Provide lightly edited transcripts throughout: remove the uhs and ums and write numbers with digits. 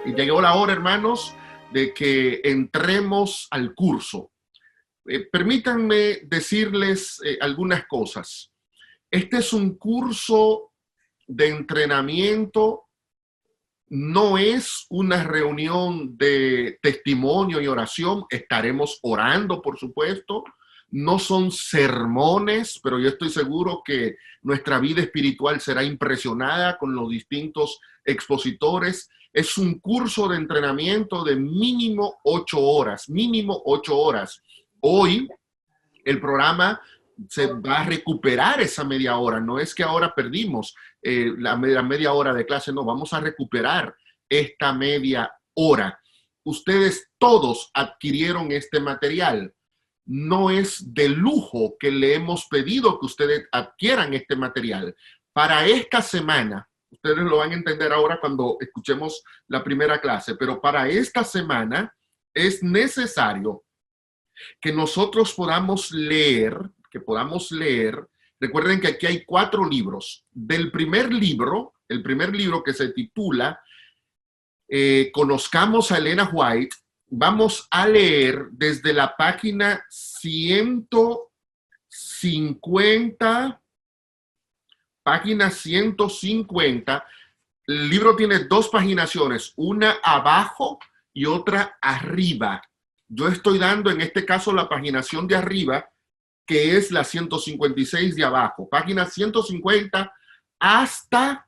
Y llegó la hora, hermanos, de que entremos al curso. Permítanme decirles algunas cosas. Este es un curso de entrenamiento, no es una reunión de testimonio y oración. Estaremos orando, por supuesto. No son sermones, pero yo estoy seguro que nuestra vida espiritual será impresionada con los distintos expositores. Es un curso de entrenamiento de mínimo 8 horas, mínimo 8 horas. Hoy el programa se va a recuperar esa media hora. No es que ahora perdimos la media hora de clase, no, vamos a recuperar esta media hora. Ustedes todos adquirieron este material. No es de lujo que le hemos pedido que ustedes adquieran este material. Para esta semana, ustedes lo van a entender ahora cuando escuchemos la primera clase, pero para esta semana es necesario que nosotros podamos leer. Recuerden que aquí hay 4 libros. Del primer libro, el primer libro que se titula Conozcamos a Elena White, vamos a leer desde la página 150, página 150. El libro tiene 2 paginaciones, una abajo y otra arriba. Yo estoy dando en este caso la paginación de arriba, que es la 156 de abajo. Página 150 hasta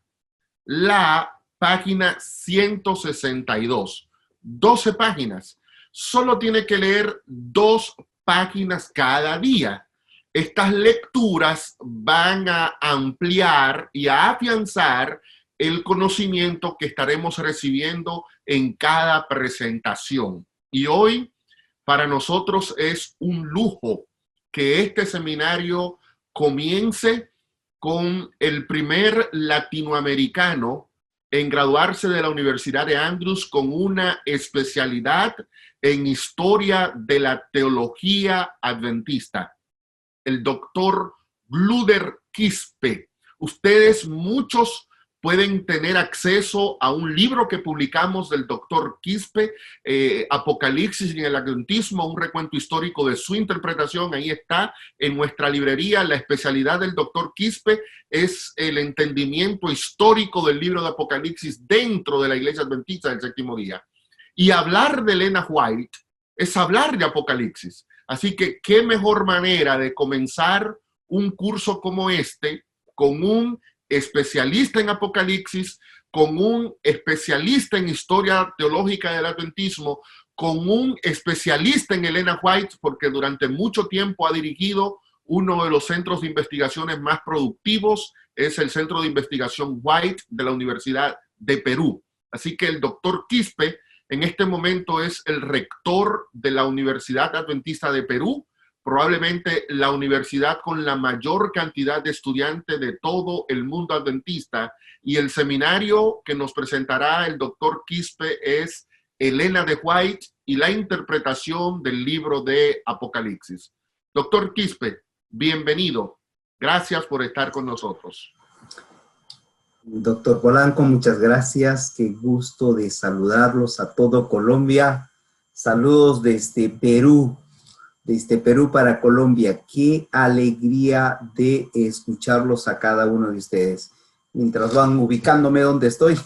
la página 162. 12 páginas. Solo tiene que leer 2 páginas cada día. Estas lecturas van a ampliar y a afianzar el conocimiento que estaremos recibiendo en cada presentación. Y hoy, para nosotros es un lujo que este seminario comience con el primer latinoamericano en graduarse de la Universidad de Andrews con una especialidad en historia de la teología adventista, el doctor Gluder Quispe. Ustedes, muchos, pueden tener acceso a un libro que publicamos del doctor Quispe, Apocalipsis en el Adventismo, un recuento histórico de su interpretación. Ahí está en nuestra librería. La especialidad del doctor Quispe es el entendimiento histórico del libro de Apocalipsis dentro de la Iglesia Adventista del Séptimo Día. Y hablar de Elena White es hablar de Apocalipsis. Así que qué mejor manera de comenzar un curso como este con un especialista en Apocalipsis, con un especialista en historia teológica del adventismo, con un especialista en Elena White, porque durante mucho tiempo ha dirigido uno de los centros de investigaciones más productivos, es el Centro de Investigación White de la Universidad de Perú. Así que el doctor Quispe en este momento es el rector de la Universidad Adventista de Perú, probablemente la universidad con la mayor cantidad de estudiantes de todo el mundo adventista, y el seminario que nos presentará el doctor Quispe es Elena de White y la interpretación del libro de Apocalipsis. Doctor Quispe, bienvenido. Gracias por estar con nosotros. Doctor Polanco, muchas gracias. Qué gusto de saludarlos a todo Colombia. Saludos desde Perú. Desde Perú para Colombia. Qué alegría de escucharlos a cada uno de ustedes. Mientras van ubicándome donde estoy,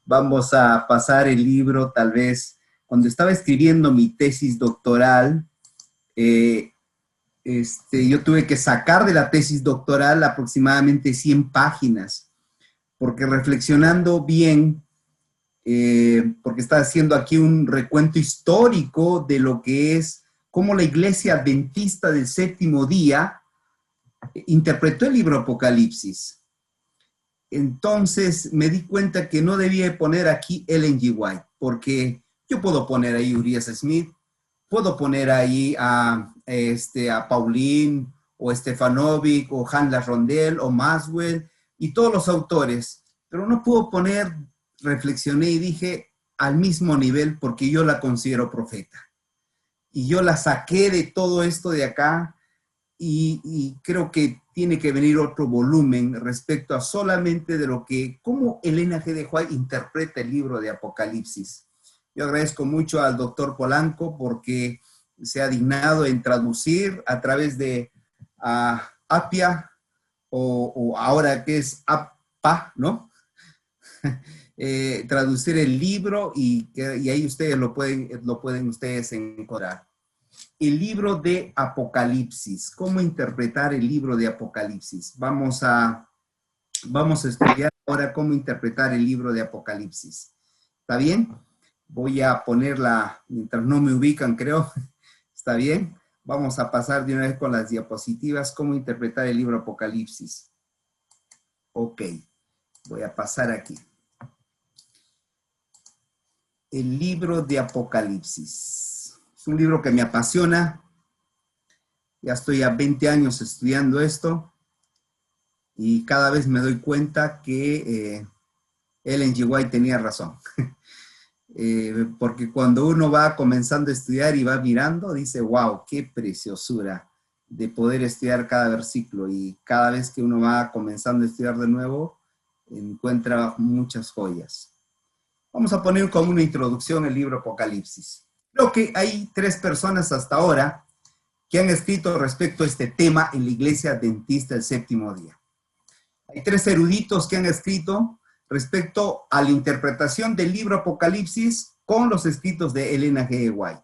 vamos a pasar el libro. Tal vez cuando estaba escribiendo mi tesis doctoral, yo tuve que sacar de la tesis doctoral aproximadamente 100 páginas, porque reflexionando bien, porque está haciendo aquí un recuento histórico de lo que es cómo la Iglesia Adventista del Séptimo Día interpretó el libro Apocalipsis. Entonces me di cuenta que no debía poner aquí Ellen G. White, porque yo puedo poner ahí Urias Smith, puedo poner ahí a Pauline, o Stefanovic, o Handler Rondel, o Maswell, y todos los autores, pero no puedo poner, reflexioné y dije, al mismo nivel, porque yo la considero profeta. Y yo la saqué de todo esto de acá y creo que tiene que venir otro volumen respecto a solamente de lo que, cómo Elena G. de White interpreta el libro de Apocalipsis. Yo agradezco mucho al doctor Polanco porque se ha dignado en traducir a través de Apia, o ahora que es APA, ¿no? Traducir el libro y ahí ustedes lo pueden ustedes encontrar. El libro de Apocalipsis. ¿Cómo interpretar el libro de Apocalipsis? Vamos a estudiar ahora cómo interpretar el libro de Apocalipsis. ¿Está bien? Voy a ponerla, mientras no me ubican, creo. ¿Está bien? Vamos a pasar de una vez con las diapositivas. ¿Cómo interpretar el libro Apocalipsis? Ok. Voy a pasar aquí. El libro de Apocalipsis. Es un libro que me apasiona. Ya estoy a 20 años estudiando esto y cada vez me doy cuenta que Ellen G. White tenía razón. Porque cuando uno va comenzando a estudiar y va mirando, dice, wow, qué preciosura de poder estudiar cada versículo. Y cada vez que uno va comenzando a estudiar de nuevo, encuentra muchas joyas. Vamos a poner como una introducción el libro Apocalipsis. Creo que hay 3 personas hasta ahora que han escrito respecto a este tema en la Iglesia Adventista del Séptimo Día. Hay 3 eruditos que han escrito respecto a la interpretación del libro Apocalipsis con los escritos de Elena G. White.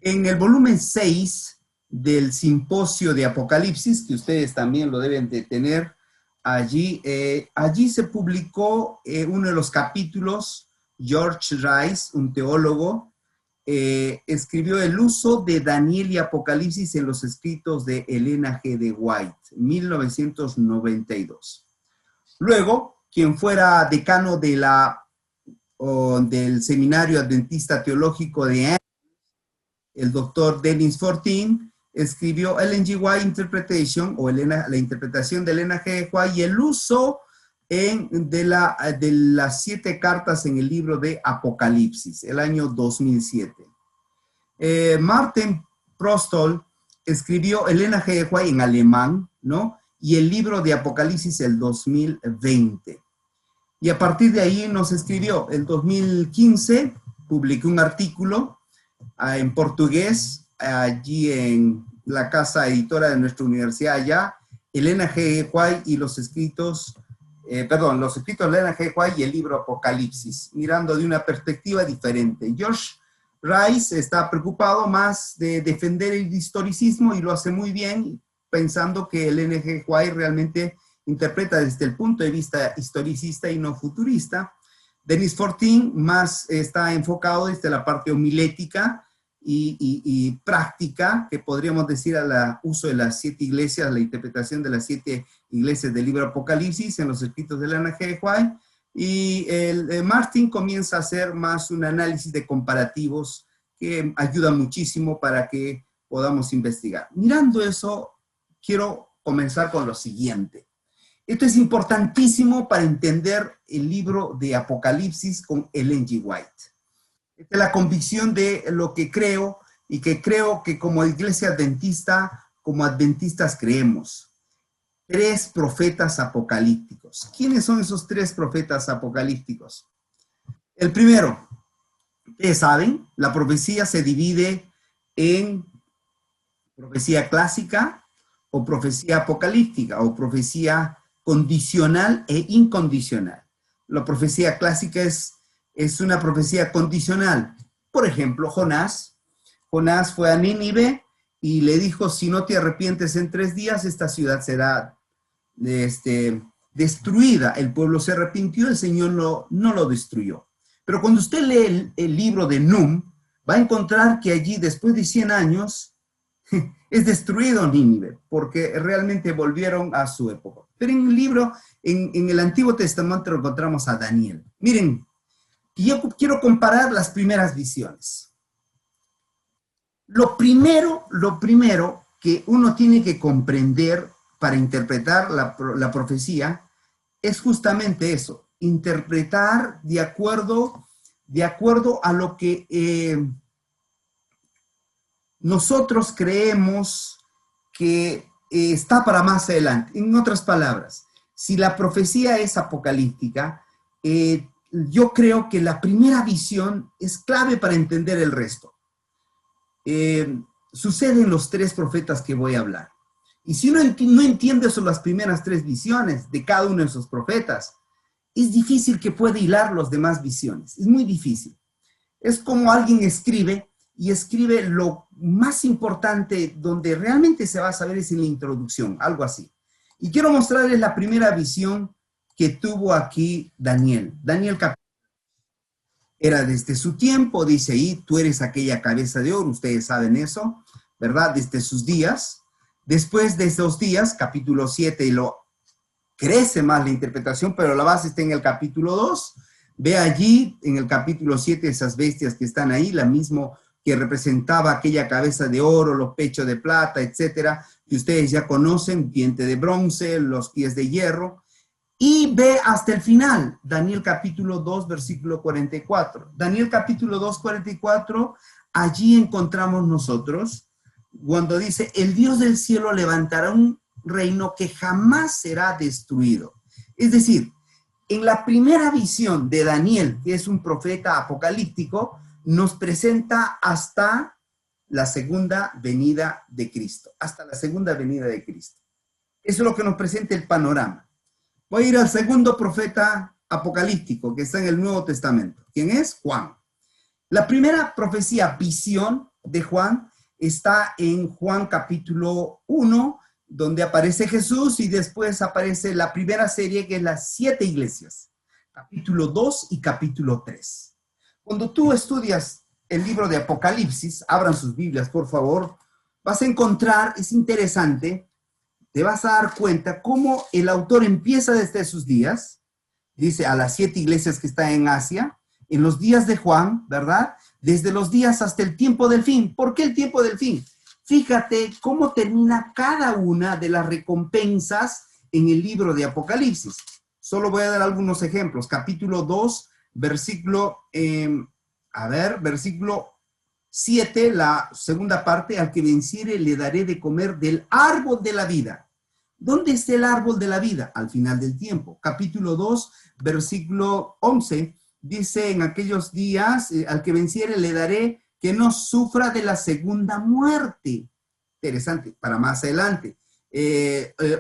En el volumen 6 del Simposio de Apocalipsis, que ustedes también lo deben de tener allí, allí se publicó uno de los capítulos. George Rice, un teólogo, escribió el uso de Daniel y Apocalipsis en los escritos de Elena G. de White, 1992. Luego, quien fuera decano de del Seminario Adventista Teológico de Ann, el doctor Dennis Fortin, escribió Ellen G. White Interpretation, o la interpretación de Elena G. de White y el uso de las 7 cartas en el libro de Apocalipsis, el año 2007. Martin Prostol escribió Elena G. de White en alemán, ¿no? Y el libro de Apocalipsis el 2020. Y a partir de ahí nos escribió, el 2015, publicó un artículo en portugués, allí en la casa editora de nuestra universidad allá, Elena G. de White y los escritos de Elena G. de White y el libro Apocalipsis, mirando de una perspectiva diferente. George Rice está preocupado más de defender el historicismo y lo hace muy bien, pensando que Elena G. de White realmente interpreta desde el punto de vista historicista y no futurista. Dennis Fortin más está enfocado desde la parte homilética y práctica, que podríamos decir al uso de las 7 iglesias, la interpretación de las 7 iglesias del libro Apocalipsis en los escritos de Elena G. de White. Y Martin comienza a hacer más un análisis de comparativos que ayuda muchísimo para que podamos investigar. Mirando eso, quiero comenzar con lo siguiente. Esto es importantísimo para entender el libro de Apocalipsis con Ellen G. White. Esta es la convicción de lo que creo y que creo que como iglesia adventista, como adventistas creemos. 3 profetas apocalípticos. ¿Quiénes son esos 3 profetas apocalípticos? El primero, ustedes saben, la profecía se divide en profecía clásica o profecía apocalíptica o profecía condicional e incondicional. La profecía clásica es una profecía condicional. Por ejemplo, Jonás fue a Nínive y le dijo, si no te arrepientes en 3 días, esta ciudad será destruida. El pueblo se arrepintió, el Señor no lo destruyó. Pero cuando usted lee el libro de Num, va a encontrar que allí, después de 100 años, es destruido Nínive, porque realmente volvieron a su época. Pero en el libro, en el Antiguo Testamento, lo encontramos a Daniel. Miren, yo quiero comparar las primeras visiones. Lo primero que uno tiene que comprender para interpretar la profecía es justamente eso, interpretar de acuerdo a lo que nosotros creemos que está para más adelante. En otras palabras, si la profecía es apocalíptica, yo creo que la primera visión es clave para entender el resto. Suceden los 3 profetas que voy a hablar. Y si no entiendes sobre las primeras 3 visiones de cada uno de esos profetas, es difícil que pueda hilar las demás visiones. Es muy difícil. Es como alguien escribe y escribe lo más importante, donde realmente se va a saber es en la introducción, algo así. Y quiero mostrarles la primera visión que tuvo aquí Daniel. Daniel era desde su tiempo, dice ahí, tú eres aquella cabeza de oro, ustedes saben eso, ¿verdad? Desde sus días. Después de esos días, capítulo 7, y lo crece más la interpretación, pero la base está en el capítulo 2. Ve allí, en el capítulo 7, esas bestias que están ahí, la misma que representaba aquella cabeza de oro, los pechos de plata, etcétera, que ustedes ya conocen, diente de bronce, los pies de hierro. Y ve hasta el final, Daniel capítulo 2, versículo 44. Daniel capítulo 2, 44, allí encontramos nosotros, cuando dice, el Dios del cielo levantará un reino que jamás será destruido. Es decir, en la primera visión de Daniel, que es un profeta apocalíptico, nos presenta hasta la segunda venida de Cristo, hasta la segunda venida de Cristo. Eso es lo que nos presenta el panorama. Voy a ir al segundo profeta apocalíptico que está en el Nuevo Testamento. ¿Quién es? Juan. La primera profecía, visión de Juan, está en Juan capítulo 1, donde aparece Jesús y después aparece la primera serie que es las 7 iglesias, capítulo 2 y capítulo 3. Cuando tú estudias el libro de Apocalipsis, abran sus Biblias, por favor, vas a encontrar, es interesante, te vas a dar cuenta cómo el autor empieza desde sus días, dice a las 7 iglesias que están en Asia, en los días de Juan, ¿verdad? Desde los días hasta el tiempo del fin. ¿Por qué el tiempo del fin? Fíjate cómo termina cada una de las recompensas en el libro de Apocalipsis. Solo voy a dar algunos ejemplos. Capítulo 2, versículo 7, la segunda parte, al que venciere le daré de comer del árbol de la vida. ¿Dónde está el árbol de la vida? Al final del tiempo. Capítulo 2, versículo 11, dice, en aquellos días, al que venciere le daré que no sufra de la segunda muerte. Interesante, para más adelante.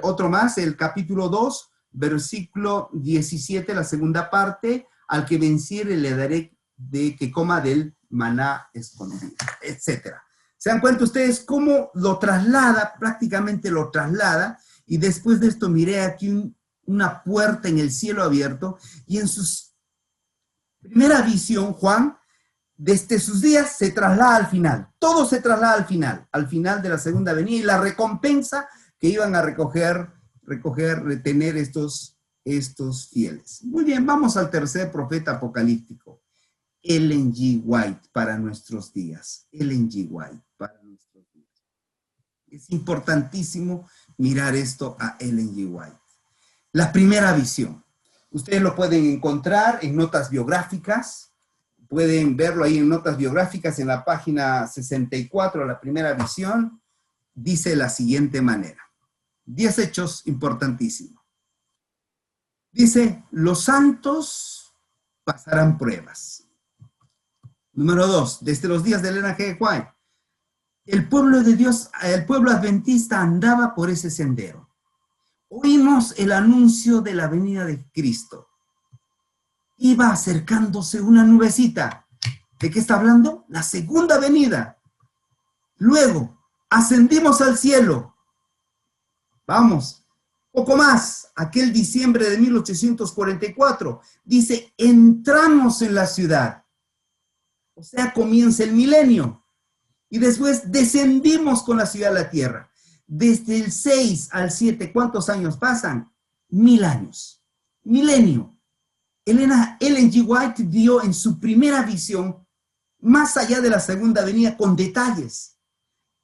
Otro más, el capítulo 2, versículo 17, la segunda parte, al que venciere le daré de que coma del maná escondido, etcétera. ¿Se dan cuenta ustedes cómo lo traslada, prácticamente lo traslada? Y después de esto miré aquí una puerta en el cielo abierto, y en su primera visión, Juan, desde sus días se traslada al final. Todo se traslada al final de la segunda venida, y la recompensa que iban a retener estos fieles. Muy bien, vamos al tercer profeta apocalíptico. Ellen G. White para nuestros días. Ellen G. White para nuestros días. Es importantísimo mirar esto a Ellen G. White. La primera visión. Ustedes lo pueden encontrar en notas biográficas. Pueden verlo ahí en notas biográficas en la página 64, la primera visión. Dice de la siguiente manera. 10 hechos importantísimos. Dice, los santos pasarán pruebas. Número 2, desde los días de Ellen G. White, el pueblo de Dios, el pueblo adventista andaba por ese sendero. Oímos el anuncio de la venida de Cristo. Iba acercándose una nubecita. ¿De qué está hablando? La segunda venida. Luego, ascendimos al cielo. Vamos, poco más. Aquel diciembre de 1844, dice, entramos en la ciudad. O sea, comienza el milenio. Y después descendimos con la ciudad a la tierra. Desde el 6 al 7, ¿cuántos años pasan? 1000 años. Milenio. Ellen G. White dio en su primera visión, más allá de la segunda venida, con detalles.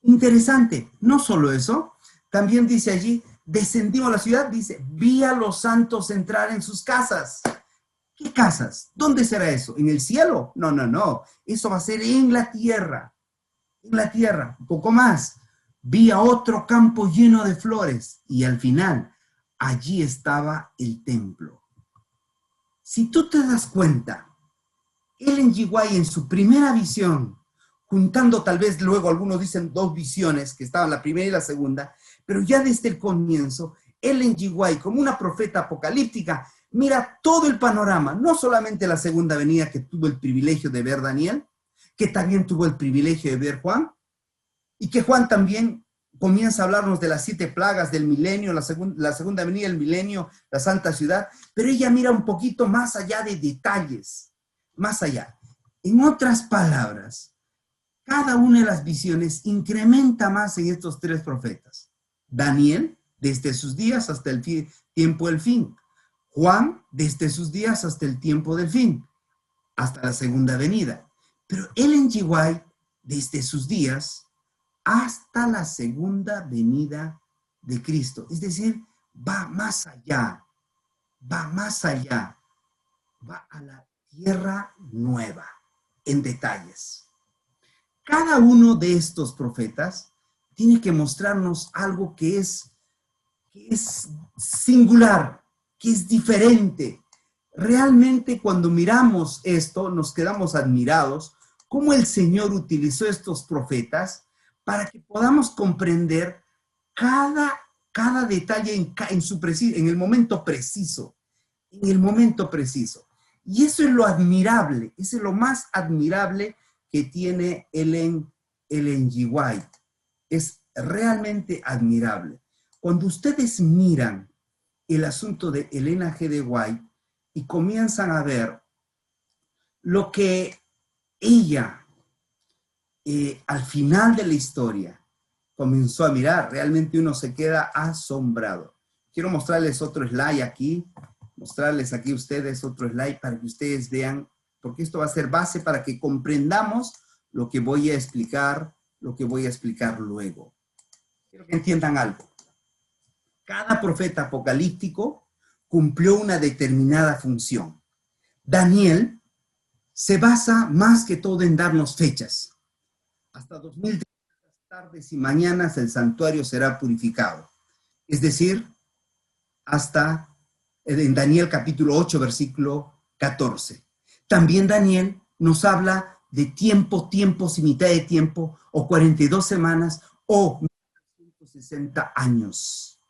Interesante. No solo eso, también dice allí, descendimos a la ciudad, dice, vi a los santos entrar en sus casas. ¿Qué casas? ¿Dónde será eso? ¿En el cielo? No. Eso va a ser en la tierra. En la tierra. Un poco más. Vi a otro campo lleno de flores y al final, allí estaba el templo. Si tú te das cuenta, Ellen G. White en su primera visión, juntando tal vez luego algunos dicen dos visiones, que estaban la primera y la segunda, pero ya desde el comienzo, Ellen G. White, como una profeta apocalíptica, mira todo el panorama, no solamente la segunda venida que tuvo el privilegio de ver Daniel, que también tuvo el privilegio de ver Juan, y que Juan también comienza a hablarnos de las 7 plagas del milenio, la segunda venida del milenio, la santa ciudad, pero ella mira un poquito más allá de detalles, más allá. En otras palabras, cada una de las visiones incrementa más en estos 3 profetas. Daniel, desde sus días hasta el tiempo del fin. Juan, desde sus días hasta el tiempo del fin, hasta la segunda venida. Pero Ellen G. White, desde sus días hasta la segunda venida de Cristo. Es decir, va más allá, va a la tierra nueva, en detalles. Cada uno de estos profetas tiene que mostrarnos algo que es singular, que es diferente. Realmente cuando miramos esto, nos quedamos admirados cómo el Señor utilizó estos profetas para que podamos comprender cada detalle en el momento preciso, Y eso es lo admirable, eso es lo más admirable que tiene Ellen G. White. Es realmente admirable. Cuando ustedes miran el asunto de Elena G. de White y comienzan a ver lo que ella al final de la historia comenzó a mirar, realmente uno se queda asombrado. Quiero mostrarles otro slide aquí, mostrarles aquí a ustedes otro slide para que ustedes vean, porque esto va a ser base para que comprendamos lo que voy a explicar luego. Quiero que entiendan algo. Cada profeta apocalíptico cumplió una determinada función. Daniel se basa más que todo en darnos fechas. Hasta 2000 tardes y mañanas el santuario será purificado. Es decir, hasta en Daniel capítulo 8, versículo 14. También Daniel nos habla de tiempos y mitad de tiempo, o 42 semanas, o 160 años,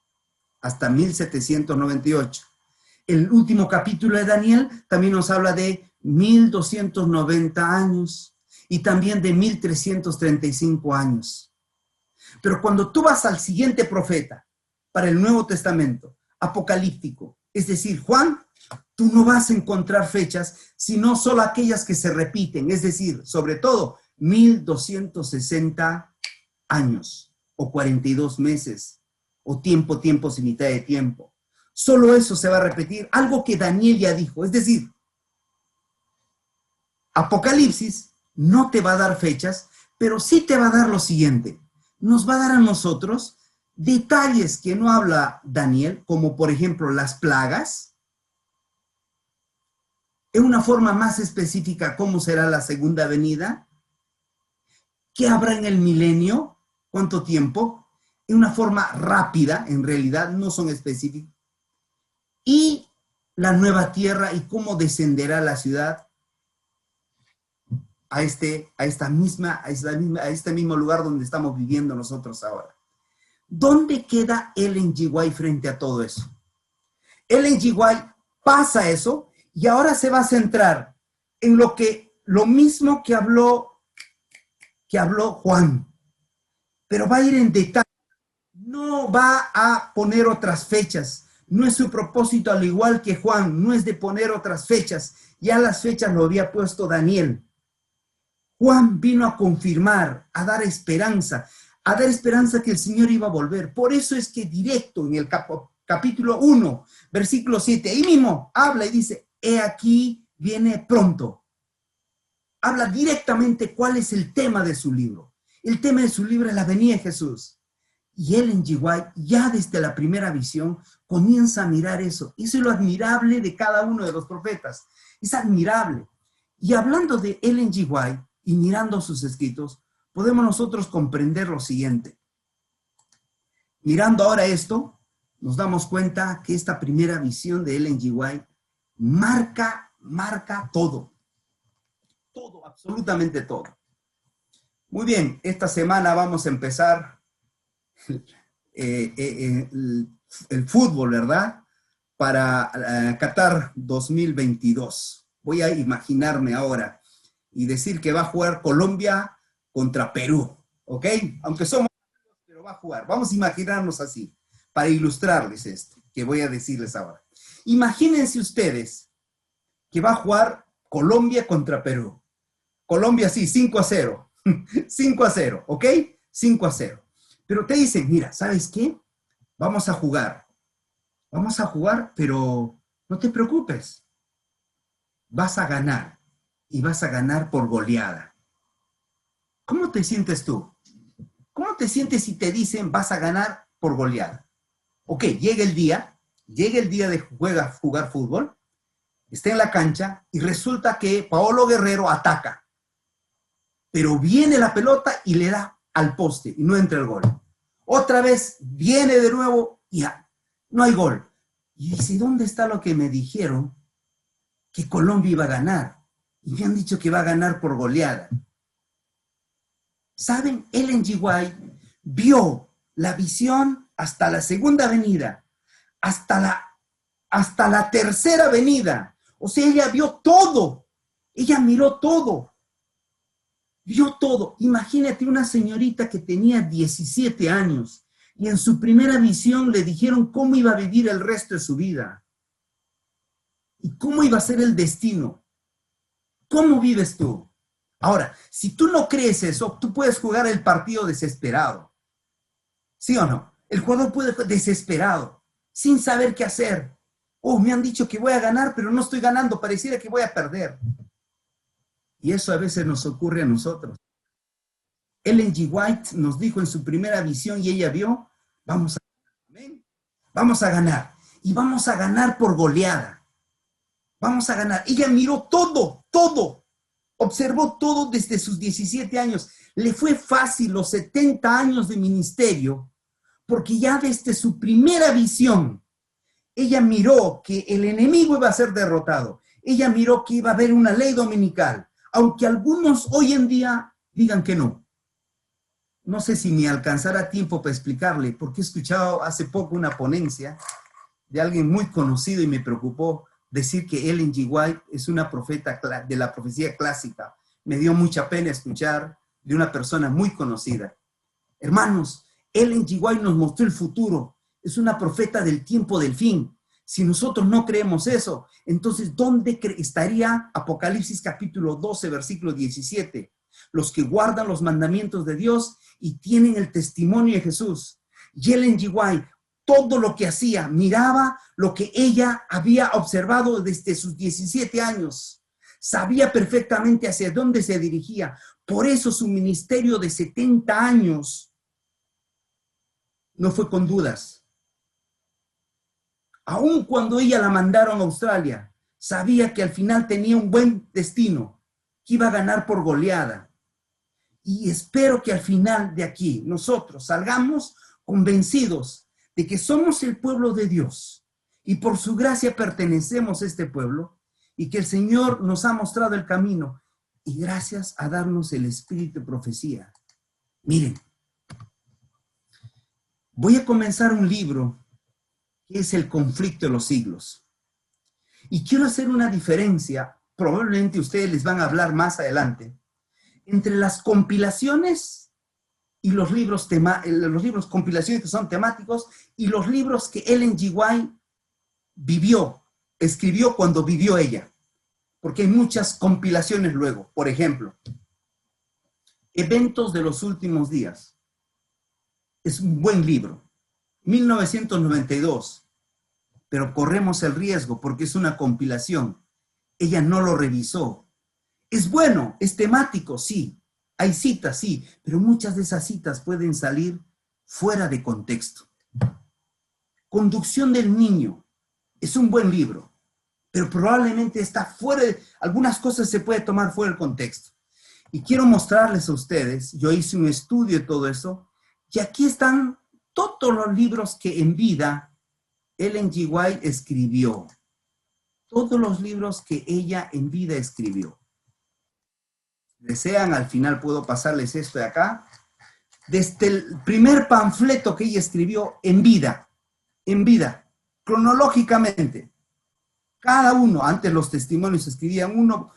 hasta 1798. El último capítulo de Daniel también nos habla de 1290 años y también de 1335 años. Pero cuando tú vas al siguiente profeta para el Nuevo Testamento, apocalíptico, es decir, Juan, tú no vas a encontrar fechas, sino solo aquellas que se repiten, es decir, sobre todo 1260 años, o 42 meses, o tiempos y mitad de tiempo. Solo eso se va a repetir, algo que Daniel ya dijo, es decir, Apocalipsis no te va a dar fechas, pero sí te va a dar lo siguiente. Nos va a dar a nosotros detalles que no habla Daniel, como por ejemplo las plagas, en una forma más específica cómo será la segunda venida, qué habrá en el milenio, cuánto tiempo, en una forma rápida, en realidad no son específicos, y la nueva tierra y cómo descenderá la ciudad a este mismo lugar donde estamos viviendo nosotros ahora. ¿Dónde queda Ellen G. White frente a todo eso? Ellen G. White pasa eso y ahora se va a centrar en lo mismo que habló Juan, pero va a ir en detalle. No va a poner otras fechas. No es su propósito, al igual que Juan, no es de poner otras fechas. Ya las fechas lo había puesto Daniel. Juan vino a confirmar, a dar esperanza que el Señor iba a volver. Por eso es que directo en el capítulo 1, versículo 7, ahí mismo habla y dice, he aquí viene pronto. Habla directamente cuál es el tema de su libro. El tema de su libro es la venida de Jesús. Y Ellen G. White, ya desde la primera visión, comienza a mirar eso. Eso es lo admirable de cada uno de los profetas. Es admirable. Y hablando de Ellen G. White y mirando sus escritos, podemos nosotros comprender lo siguiente. Mirando ahora esto, nos damos cuenta que esta primera visión de Ellen G. White marca todo. Todo, absolutamente todo. Muy bien, esta semana vamos a empezar el fútbol, ¿verdad? Para Qatar 2022. Voy a imaginarme ahora y decir que va a jugar Colombia contra Perú, ¿ok? Aunque somos amigos, pero va a jugar. Vamos a imaginarnos así, para ilustrarles esto que voy a decirles ahora. Imagínense ustedes que va a jugar Colombia contra Perú. Colombia sí, 5-0. 5-0, ¿ok? 5-0. Pero te dicen, mira, ¿sabes qué? Vamos a jugar, pero no te preocupes. Vas a ganar y vas a ganar por goleada. ¿Cómo te sientes tú? ¿Cómo te sientes si te dicen vas a ganar por goleada? Ok, llega el día de jugar fútbol, está en la cancha y resulta que Paolo Guerrero ataca. Pero viene la pelota y le da al poste y no entra el gol. Otra vez viene de nuevo y no hay gol. Y dice, ¿dónde está lo que me dijeron que Colombia iba a ganar? Y me han dicho que va a ganar por goleada. ¿Saben? Ellen G. White vio la visión hasta la segunda avenida, hasta la tercera avenida. O sea, ella vio todo. Ella miró todo. Vio todo. Imagínate una señorita que tenía 17 años y en su primera visión le dijeron cómo iba a vivir el resto de su vida y cómo iba a ser el destino. ¿Cómo vives tú? Ahora, si tú no crees eso, tú puedes jugar el partido desesperado. ¿Sí o no? El jugador puede jugar desesperado, sin saber qué hacer. Oh, me han dicho que voy a ganar, pero no estoy ganando, pareciera que voy a perder. Y eso a veces nos ocurre a nosotros. Ellen G. White nos dijo en su primera visión y ella vio, vamos a ganar. Y vamos a ganar por goleada. Vamos a ganar. Ella miró todo. Observó todo desde sus 17 años. Le fue fácil los 70 años de ministerio, porque ya desde su primera visión, ella miró que el enemigo iba a ser derrotado. Ella miró que iba a haber una ley dominical. Aunque algunos hoy en día digan que no. No sé si me alcanzará tiempo para explicarle, porque he escuchado hace poco una ponencia de alguien muy conocido y me preocupó decir que Ellen G. White es una profeta de la profecía clásica. Me dio mucha pena escuchar de una persona muy conocida. Hermanos, Ellen G. White nos mostró el futuro. Es una profeta del tiempo del fin. Si nosotros no creemos eso, entonces, ¿dónde estaría Apocalipsis capítulo 12, versículo 17? Los que guardan los mandamientos de Dios y tienen el testimonio de Jesús. Y Ellen G. White, todo lo que hacía, miraba lo que ella había observado desde sus 17 años. Sabía perfectamente hacia dónde se dirigía. Por eso su ministerio de 70 años no fue con dudas. Aun cuando ella la mandaron a Australia, sabía que al final tenía un buen destino, que iba a ganar por goleada. Y espero que al final de aquí nosotros salgamos convencidos de que somos el pueblo de Dios y por su gracia pertenecemos a este pueblo y que el Señor nos ha mostrado el camino y gracias a darnos el espíritu de profecía. Miren, voy a comenzar un libro que es El conflicto de los siglos. Y quiero hacer una diferencia, probablemente ustedes les van a hablar más adelante, entre las compilaciones y los libros compilaciones que son temáticos y los libros que Ellen G. White escribió cuando vivió ella. Porque hay muchas compilaciones luego. Por ejemplo, Eventos de los últimos días. Es un buen libro. 1992, pero corremos el riesgo porque es una compilación. Ella no lo revisó. Es bueno, es temático, sí. Hay citas, sí, pero muchas de esas citas pueden salir fuera de contexto. Conducción del niño. Es un buen libro, pero probablemente está fuera de... Algunas cosas se puede tomar fuera del contexto. Y quiero mostrarles a ustedes, yo hice un estudio de todo eso, y aquí están todos los libros que en vida Ellen G. White escribió. Todos los libros que ella en vida escribió. Desean, al final puedo pasarles esto de acá. Desde el primer panfleto que ella escribió en vida, cronológicamente. Cada uno, antes los testimonios se escribían uno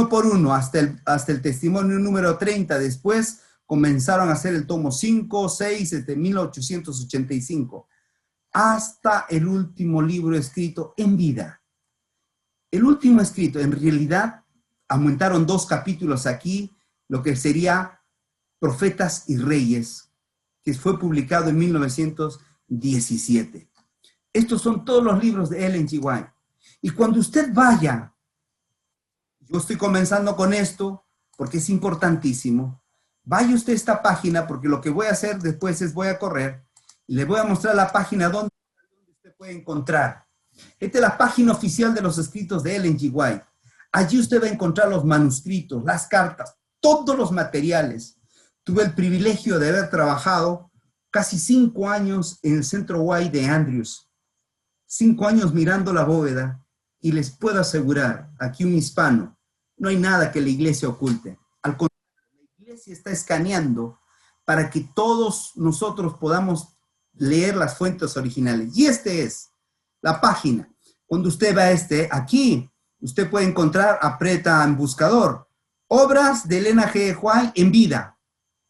por uno, hasta el testimonio número 30. Después comenzaron a hacer el tomo 5, 6, desde 1885, hasta el último libro escrito en vida. El último escrito, en realidad, aumentaron 2 capítulos aquí, lo que sería Profetas y Reyes, que fue publicado en 1917. Estos son todos los libros de Ellen G. White. Y cuando usted vaya, yo estoy comenzando con esto porque es importantísimo, vaya usted a esta página, porque lo que voy a hacer después es voy a correr y le voy a mostrar la página donde usted puede encontrar. Esta es la página oficial de los escritos de Ellen G. White. Allí usted va a encontrar los manuscritos, las cartas, todos los materiales. Tuve el privilegio de haber trabajado casi 5 años en el Centro White de Andrews. 5 años mirando la bóveda, y les puedo asegurar, aquí un hispano, no hay nada que la iglesia oculte. Al contrario, la iglesia está escaneando para que todos nosotros podamos leer las fuentes originales. Y esta es la página. Cuando usted va aquí, usted puede encontrar, aprieta en buscador, obras de Elena G. White en vida,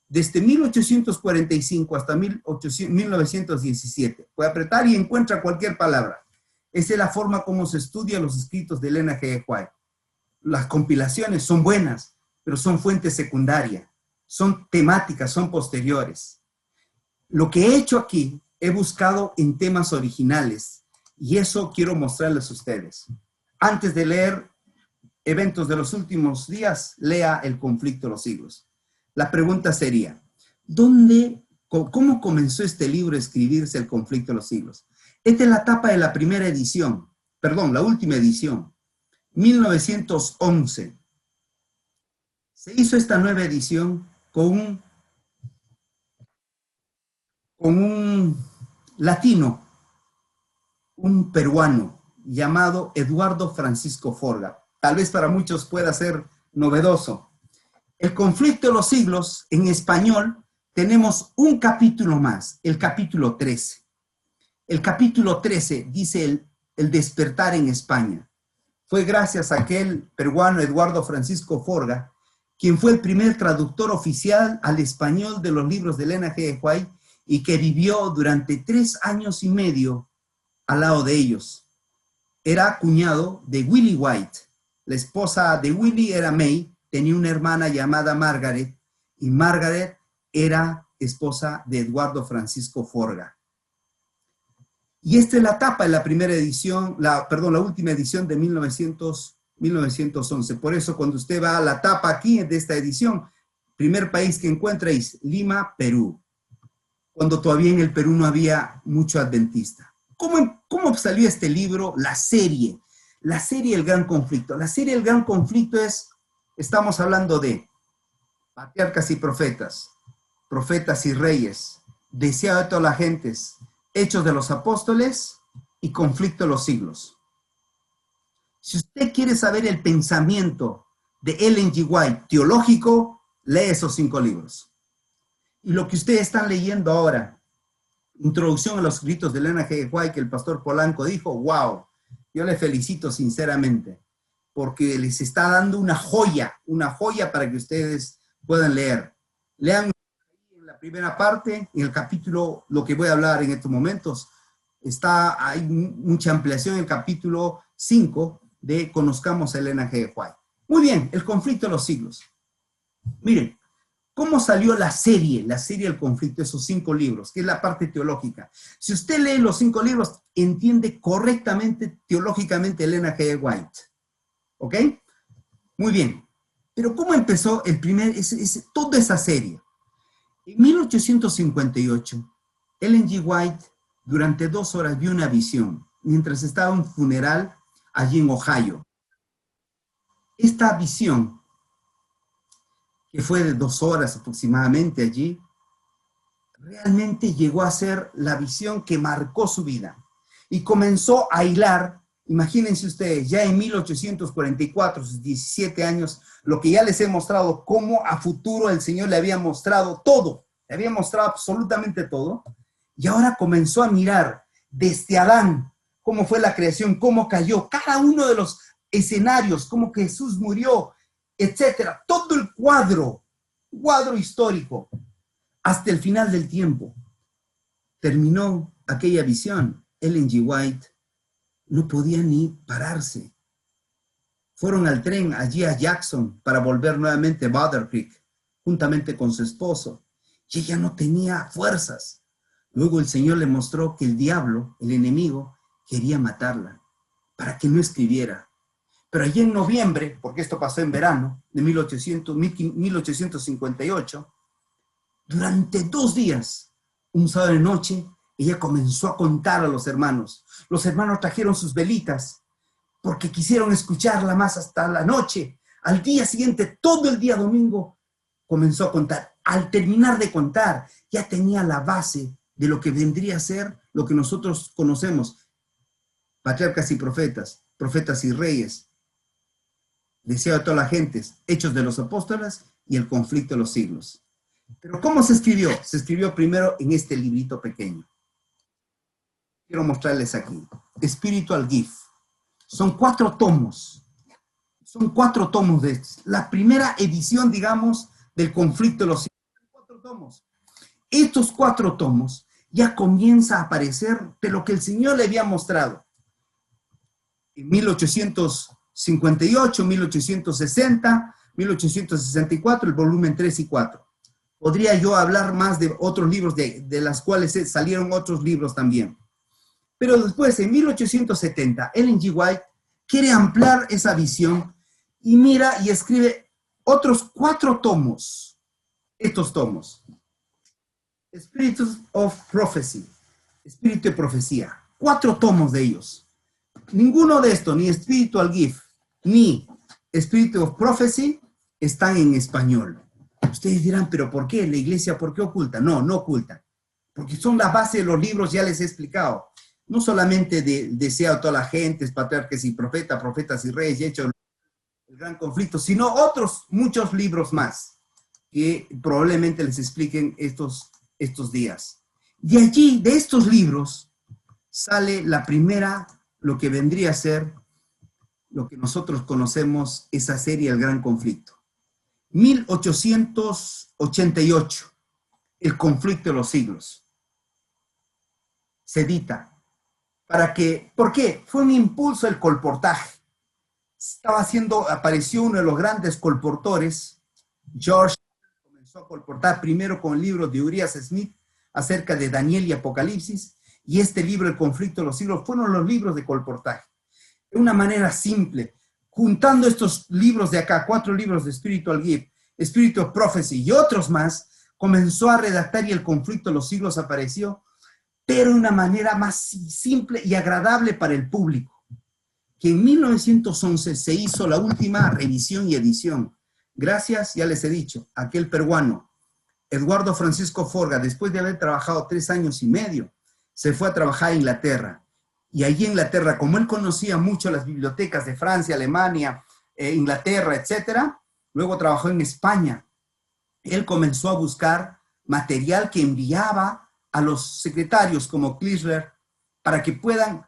desde 1845 hasta 1917. Puede apretar y encuentra cualquier palabra. Esa es la forma como se estudia los escritos de Elena G. White. Las compilaciones son buenas, pero son fuentes secundarias, son temáticas, son posteriores. Lo que he hecho aquí, he buscado en temas originales, y eso quiero mostrarles a ustedes. Antes de leer eventos de los últimos días, lea El conflicto de los siglos. La pregunta sería, ¿cómo comenzó este libro a escribirse El conflicto de los siglos? Esta es la tapa de la primera edición, perdón, la última edición, 1911. Se hizo esta nueva edición con un latino, un peruano, llamado Eduardo Francisco Forga. Tal vez para muchos pueda ser novedoso. El conflicto de los siglos, en español, tenemos un capítulo más, el capítulo 13. El capítulo 13 dice el despertar en España. Fue gracias a aquel peruano Eduardo Francisco Forga, quien fue el primer traductor oficial al español de los libros de Elena G. White y que vivió durante 3 años y medio al lado de ellos. Era cuñado de Willie White. La esposa de Willie era May, tenía una hermana llamada Margaret, y Margaret era esposa de Eduardo Francisco Forga. Y esta es la tapa de la primera edición, la última edición de 1911. Por eso cuando usted va a la tapa aquí de esta edición, primer país que encuentra es Lima, Perú. Cuando todavía en el Perú no había mucho adventista. ¿Cómo salió este libro? La serie El Gran Conflicto. La serie El Gran Conflicto estamos hablando de patriarcas y profetas, profetas y reyes, deseado de todas las gentes, Hechos de los Apóstoles y Conflicto de los Siglos. Si usted quiere saber el pensamiento de Ellen G. White teológico, lee esos 5 libros. Y lo que ustedes están leyendo ahora, Introducción a los escritos de Elena G. White, que el pastor Polanco dijo, wow, yo le felicito sinceramente, porque les está dando una joya para que ustedes puedan leer. Lean la primera parte, en el capítulo, lo que voy a hablar en estos momentos, hay mucha ampliación en el capítulo 5 de Conozcamos a Elena G. White. Muy bien, el conflicto de los siglos. Miren, ¿cómo salió la serie El conflicto, esos 5 libros, que es la parte teológica? Si usted lee los 5 libros, entiende correctamente, teológicamente, Elena G. White. ¿Ok? Muy bien. Pero ¿cómo empezó toda esa serie? En 1858, Ellen G. White, durante 2 horas, vio una visión, mientras estaba en un funeral allí en Ohio. Esta visión, que fue de 2 horas aproximadamente allí, realmente llegó a ser la visión que marcó su vida. Y comenzó a hilar, imagínense ustedes, ya en 1844, sus 17 años, lo que ya les he mostrado, cómo a futuro el Señor le había mostrado todo, le había mostrado absolutamente todo, y ahora comenzó a mirar desde Adán, cómo fue la creación, cómo cayó, cada uno de los escenarios, cómo Jesús murió, etcétera, todo el cuadro histórico, hasta el final del tiempo. Terminó aquella visión. Ellen G. White no podía ni pararse. Fueron al tren allí a Jackson para volver nuevamente a Battle Creek, juntamente con su esposo. Y ella no tenía fuerzas. Luego el Señor le mostró que el diablo, el enemigo, quería matarla para que no escribiera. Pero allí en noviembre, porque esto pasó en verano de 1858, durante 2 días, un sábado de noche, ella comenzó a contar a los hermanos. Los hermanos trajeron sus velitas porque quisieron escucharla más hasta la noche. Al día siguiente, todo el día domingo, comenzó a contar. Al terminar de contar, ya tenía la base de lo que vendría a ser lo que nosotros conocemos, patriarcas y profetas, profetas y reyes, deseo de todas las gentes, Hechos de los Apóstoles y el conflicto de los siglos. Pero ¿cómo se escribió? Se escribió primero en este librito pequeño. Quiero mostrarles aquí. Spiritual Gift. Son 4 tomos. Son 4 tomos de estos. La primera edición, digamos, del conflicto de los siglos. 4 tomos. Estos 4 tomos ya comienza a aparecer de lo que el Señor le había mostrado. En 1858, 1860, 1864, el volumen 3 y 4. Podría yo hablar más de otros libros, de las cuales salieron otros libros también. Pero después, en 1870, Ellen G. White quiere ampliar esa visión y mira y escribe otros 4 tomos. Estos tomos. Spirits of Prophecy. Espíritu de profecía. 4 tomos de ellos. Ninguno de estos, ni Spiritual Gift, ni Spirit of Prophecy, están en español. Ustedes dirán, ¿pero por qué? ¿La iglesia por qué oculta? No, no oculta. Porque son la base de los libros, ya les he explicado. No solamente de Deseo a toda la gente, patriarcas y profetas, profetas y reyes, y Hechos el gran conflicto, sino otros muchos libros más que probablemente les expliquen estos días. De allí, de estos libros, sale la primera, lo que vendría a ser lo que nosotros conocemos, esa serie El Gran Conflicto. 1888, El Conflicto de los Siglos. Se edita. ¿Por qué? Fue un impulso el colportaje. Apareció uno de los grandes colportores, George, comenzó a colportar primero con el libro de Urias Smith acerca de Daniel y Apocalipsis, y este libro, El Conflicto de los Siglos, fueron los libros de colportaje. De una manera simple, juntando estos libros de acá, 4 libros de Spiritual Gift, Spirit of Prophecy y otros más, comenzó a redactar y El Conflicto de los Siglos apareció, pero de una manera más simple y agradable para el público. Que en 1911 se hizo la última revisión y edición. Gracias, ya les he dicho, a aquel peruano, Eduardo Francisco Forga, después de haber trabajado 3 años y medio, se fue a trabajar a Inglaterra. Y allí en Inglaterra, como él conocía mucho las bibliotecas de Francia, Alemania, Inglaterra, etcétera, luego trabajó en España. Él comenzó a buscar material que enviaba a los secretarios como Chrysler para que puedan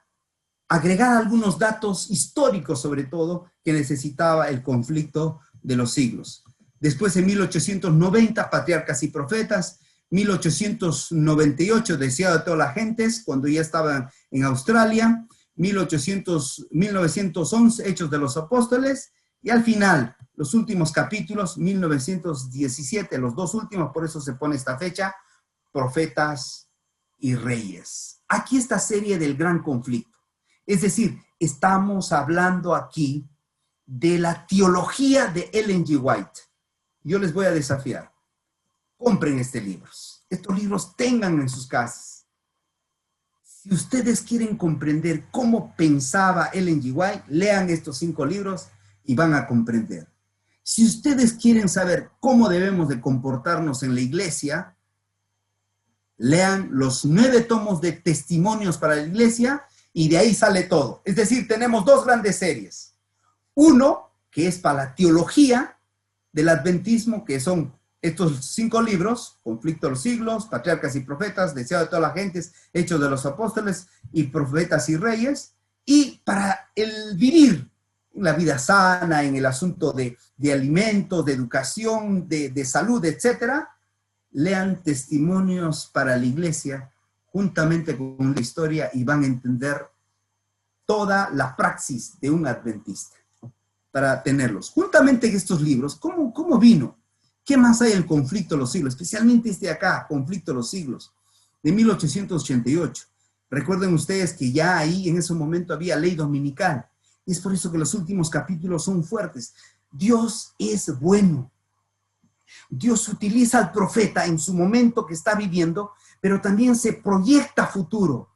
agregar algunos datos históricos, sobre todo, que necesitaba el conflicto de los siglos. Después, en 1890, Patriarcas y Profetas, 1898, Deseado de todas las gentes, cuando ya estaban en Australia, 1911, Hechos de los Apóstoles, y al final, los últimos capítulos, 1917, los 2 últimos, por eso se pone esta fecha, Profetas y Reyes. Aquí esta serie del gran conflicto. Es decir, estamos hablando aquí de la teología de Ellen G. White. Yo les voy a desafiar. Compren estos libros. Estos libros tengan en sus casas. Si ustedes quieren comprender cómo pensaba Ellen G. White, lean estos 5 libros y van a comprender. Si ustedes quieren saber cómo debemos de comportarnos en la iglesia, Lean los 9 tomos de testimonios para la iglesia y de ahí sale todo. Es decir, tenemos 2 grandes series. Uno, que es para la teología del adventismo, que son estos 5 libros: Conflicto de los siglos, Patriarcas y Profetas, Deseo de todas las gentes, Hechos de los Apóstoles y Profetas y Reyes. Y para el vivir en la vida sana, en el asunto de alimentos, de educación, de salud, etcétera, lean Testimonios para la Iglesia juntamente con la historia y van a entender toda la praxis de un adventista para tenerlos. Juntamente estos libros, ¿cómo vino? ¿Qué más hay en el Conflicto de los Siglos? Especialmente este de acá, Conflicto de los Siglos, de 1888. Recuerden ustedes que ya ahí en ese momento había ley dominical. Y es por eso que los últimos capítulos son fuertes. Dios es bueno. Dios utiliza al profeta en su momento que está viviendo, pero también se proyecta futuro.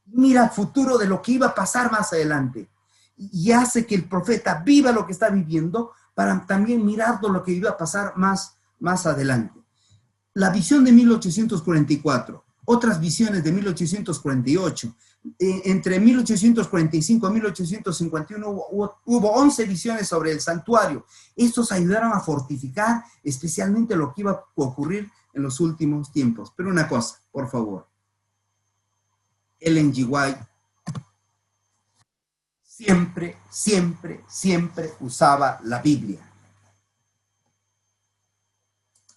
Mira el futuro de lo que iba a pasar más adelante. Y hace que el profeta viva lo que está viviendo para también mirar lo que iba a pasar más adelante. La visión de 1844, otras visiones de 1848, entre 1845 y 1851 hubo 11 visiones sobre el santuario. Estos ayudaron a fortificar especialmente lo que iba a ocurrir en los últimos tiempos. Pero una cosa, por favor. Ellen G. White siempre usaba la Biblia.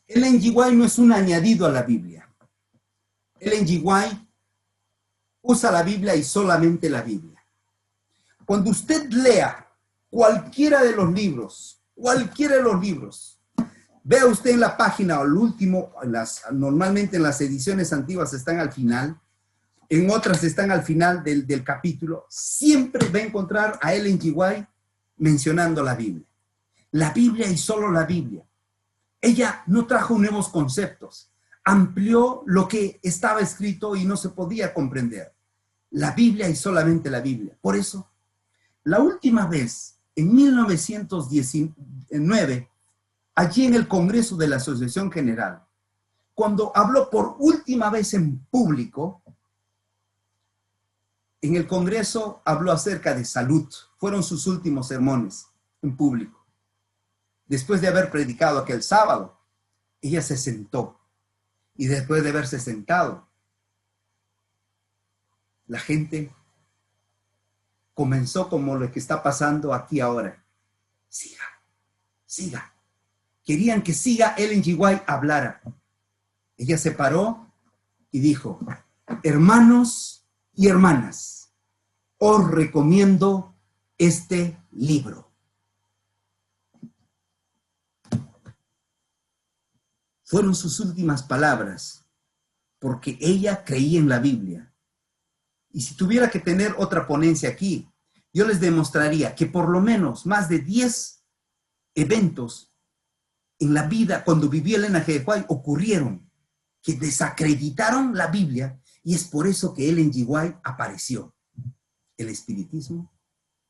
Ellen G. White no es un añadido a la Biblia. Ellen G. White usa la Biblia y solamente la Biblia. Cuando usted lea cualquiera de los libros, vea usted en la página o el último, normalmente en las ediciones antiguas están al final, en otras están al final del capítulo, siempre va a encontrar a Ellen G. White mencionando la Biblia. La Biblia y solo la Biblia. Ella no trajo nuevos conceptos, amplió lo que estaba escrito y no se podía comprender. La Biblia y solamente la Biblia. Por eso, la última vez, en 1919, allí en el Congreso de la Asociación General, cuando habló por última vez en público, en el Congreso habló acerca de salud. Fueron sus últimos sermones en público. Después de haber predicado aquel sábado, ella se sentó. Y después de haberse sentado, la gente comenzó como lo que está pasando aquí ahora. Siga. Querían que siga Ellen G. White hablara. Ella se paró y dijo: hermanos y hermanas, os recomiendo este libro. Fueron sus últimas palabras, porque ella creía en la Biblia. Y si tuviera que tener otra ponencia aquí, yo les demostraría que por lo menos más de 10 eventos en la vida, cuando vivió Ellen G. White, ocurrieron, que desacreditaron la Biblia, y es por eso que Ellen G. White apareció. El espiritismo,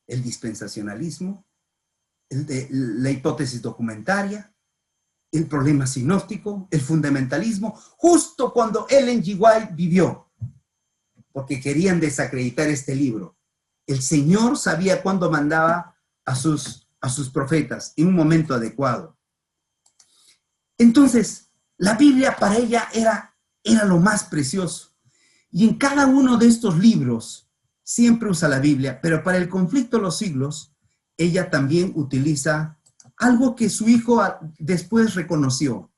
el dispensacionalismo, la hipótesis documentaria, el problema sinóptico, el fundamentalismo, justo cuando Ellen G. White vivió, porque querían desacreditar este libro. El Señor sabía cuándo mandaba a sus profetas en un momento adecuado. Entonces, la Biblia para ella era lo más precioso. Y en cada uno de estos libros siempre usa la Biblia, pero para el Conflicto de los Siglos, ella también utiliza algo que su hijo después reconoció.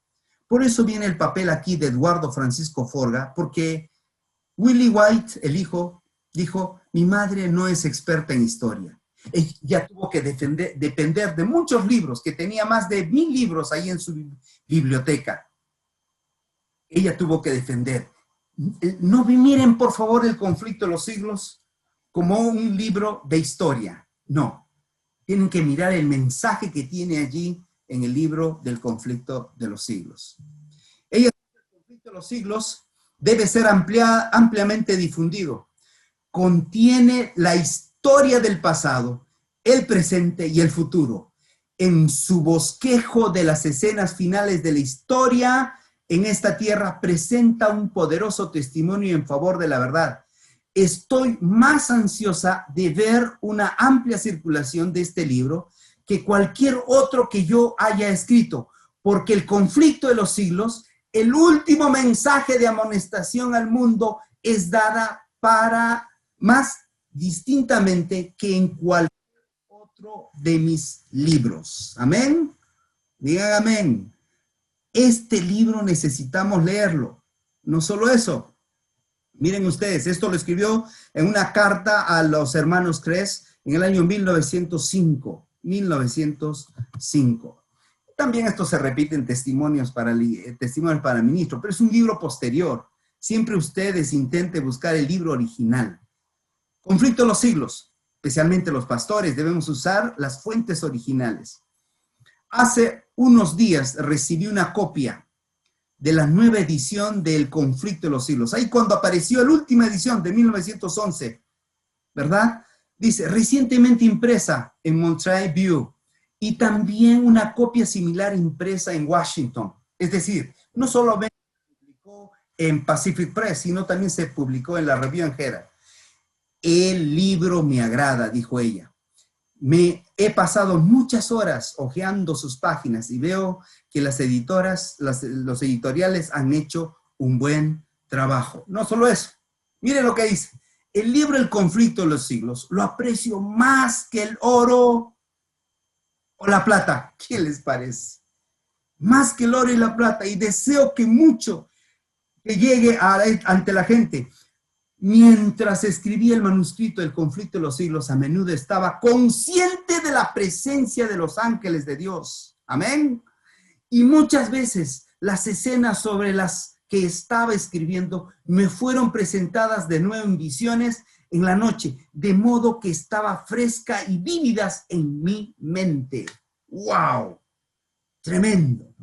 Por eso viene el papel aquí de Eduardo Francisco Forga, porque Willie White, el hijo, dijo: mi madre no es experta en historia. Ella tuvo que depender de muchos libros, que tenía más de 1000 libros ahí en su biblioteca. Ella tuvo que defender. No miren, por favor, el Conflicto de los Siglos como un libro de historia. No. Tienen que mirar el mensaje que tiene allí en el libro del Conflicto de los Siglos. El Conflicto de los Siglos debe ser ampliamente difundido. Contiene la historia del pasado, el presente y el futuro. En su bosquejo de las escenas finales de la historia, en esta tierra presenta un poderoso testimonio en favor de la verdad. Estoy más ansiosa de ver una amplia circulación de este libro que cualquier otro que yo haya escrito, porque el conflicto de los siglos, el último mensaje de amonestación al mundo, es dada para más distintamente que en cualquier otro de mis libros. Amén. Digan amén. Este libro necesitamos leerlo. No solo eso. Miren ustedes, esto lo escribió en una carta a los hermanos Cres en el año 1905. También esto se repite en testimonios para ministro, pero es un libro posterior. Siempre ustedes intenten buscar el libro original. Conflicto de los siglos, especialmente los pastores, debemos usar las fuentes originales. Hace unos días recibí una copia de la nueva edición del Conflicto de los Siglos. Ahí cuando apareció la última edición de 1911, ¿verdad? Dice, recientemente impresa en Montreuil y también una copia similar impresa en Washington. Es decir, no solo se publicó en Pacific Press, sino también se publicó en la Review and Herald. El libro me agrada, dijo ella. Me he pasado muchas horas hojeando sus páginas y veo que las editoras, los editoriales han hecho un buen trabajo. No solo eso, miren lo que dice. El libro El Conflicto de los Siglos lo aprecio más que el oro o la plata. ¿Qué les parece? Más que el oro y la plata. Y deseo que mucho que llegue ante la gente. Mientras escribía el manuscrito del Conflicto de los Siglos, a menudo estaba consciente de la presencia de los ángeles de Dios. Amén. Y muchas veces las escenas sobre las que estaba escribiendo me fueron presentadas de nuevo en visiones en la noche, de modo que estaba fresca y vívidas en mi mente. ¡Wow! Tremendo.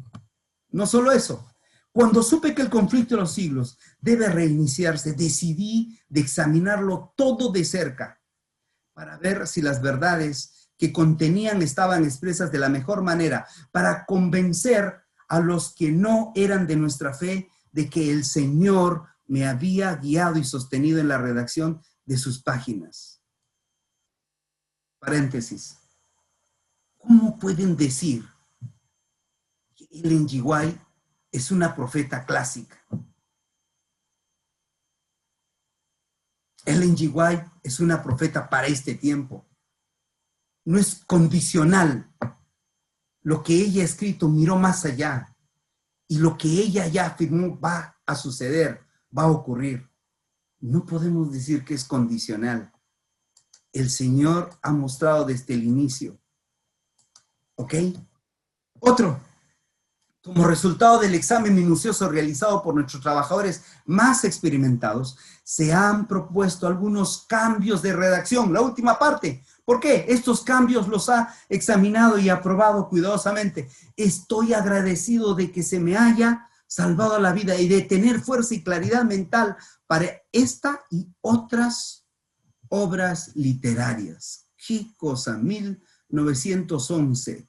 No solo eso. Cuando supe que el Conflicto de los Siglos debe reiniciarse, decidí de examinarlo todo de cerca para ver si las verdades que contenían estaban expresas de la mejor manera, para convencer a los que no eran de nuestra fe de que el Señor me había guiado y sostenido en la redacción de sus páginas. Paréntesis. ¿Cómo pueden decir que Ellen G. White es una profeta clásica? Ellen G. White es una profeta para este tiempo. No es condicional. Lo que ella ha escrito miró más allá. Y lo que ella ya afirmó va a suceder, va a ocurrir. No podemos decir que es condicional. El Señor ha mostrado desde el inicio. ¿Ok? Otro. Como resultado del examen minucioso realizado por nuestros trabajadores más experimentados, se han propuesto algunos cambios de redacción. La última parte. ¿Por qué? Estos cambios los ha examinado y aprobado cuidadosamente. Estoy agradecido de que se me haya salvado la vida y de tener fuerza y claridad mental para esta y otras obras literarias. ¿Qué cosa? 1911.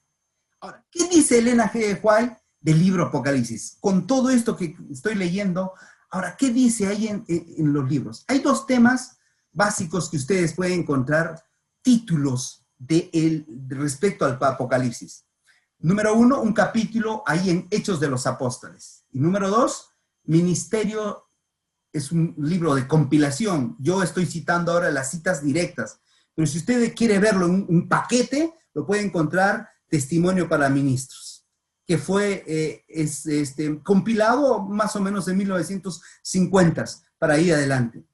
Ahora, ¿qué dice Elena G. White del libro Apocalipsis? Con todo esto que estoy leyendo, ahora, ¿qué dice ahí en los libros? Hay dos temas básicos que ustedes pueden encontrar títulos respecto al Apocalipsis. Número 1, un capítulo ahí en Hechos de los Apóstoles. Y número 2, Ministerio, es un libro de compilación. Yo estoy citando ahora las citas directas. Pero si usted quiere verlo en un paquete, lo puede encontrar Testimonio para Ministros, que fue compilado más o menos en 1950 para ahí adelante.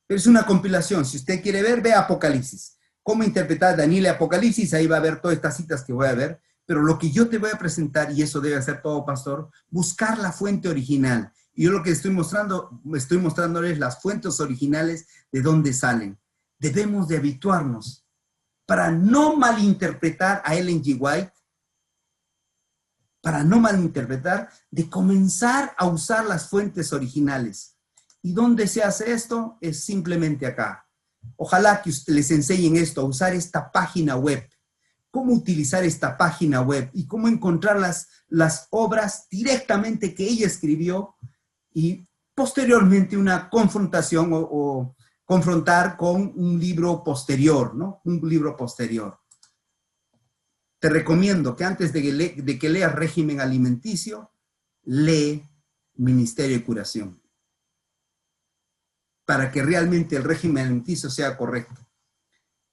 Pero es una compilación. Si usted quiere ver, ve Apocalipsis. Cómo interpretar Daniel y Apocalipsis, ahí va a ver todas estas citas que voy a ver. Pero lo que yo te voy a presentar, y eso debe hacer todo pastor, buscar la fuente original. Y yo lo que estoy mostrándoles las fuentes originales de dónde salen. Debemos de habituarnos para no malinterpretar a Ellen G. White, de comenzar a usar las fuentes originales. ¿Y dónde se hace esto? Es simplemente acá. Ojalá que les enseñen esto, a usar esta página web, cómo utilizar esta página web y cómo encontrar las obras directamente que ella escribió y posteriormente una confrontación o confrontar con un libro posterior, ¿no? Un libro posterior. Te recomiendo que antes de que leas Régimen Alimenticio, lee Ministerio de Curación, para que realmente el régimen alimenticio sea correcto.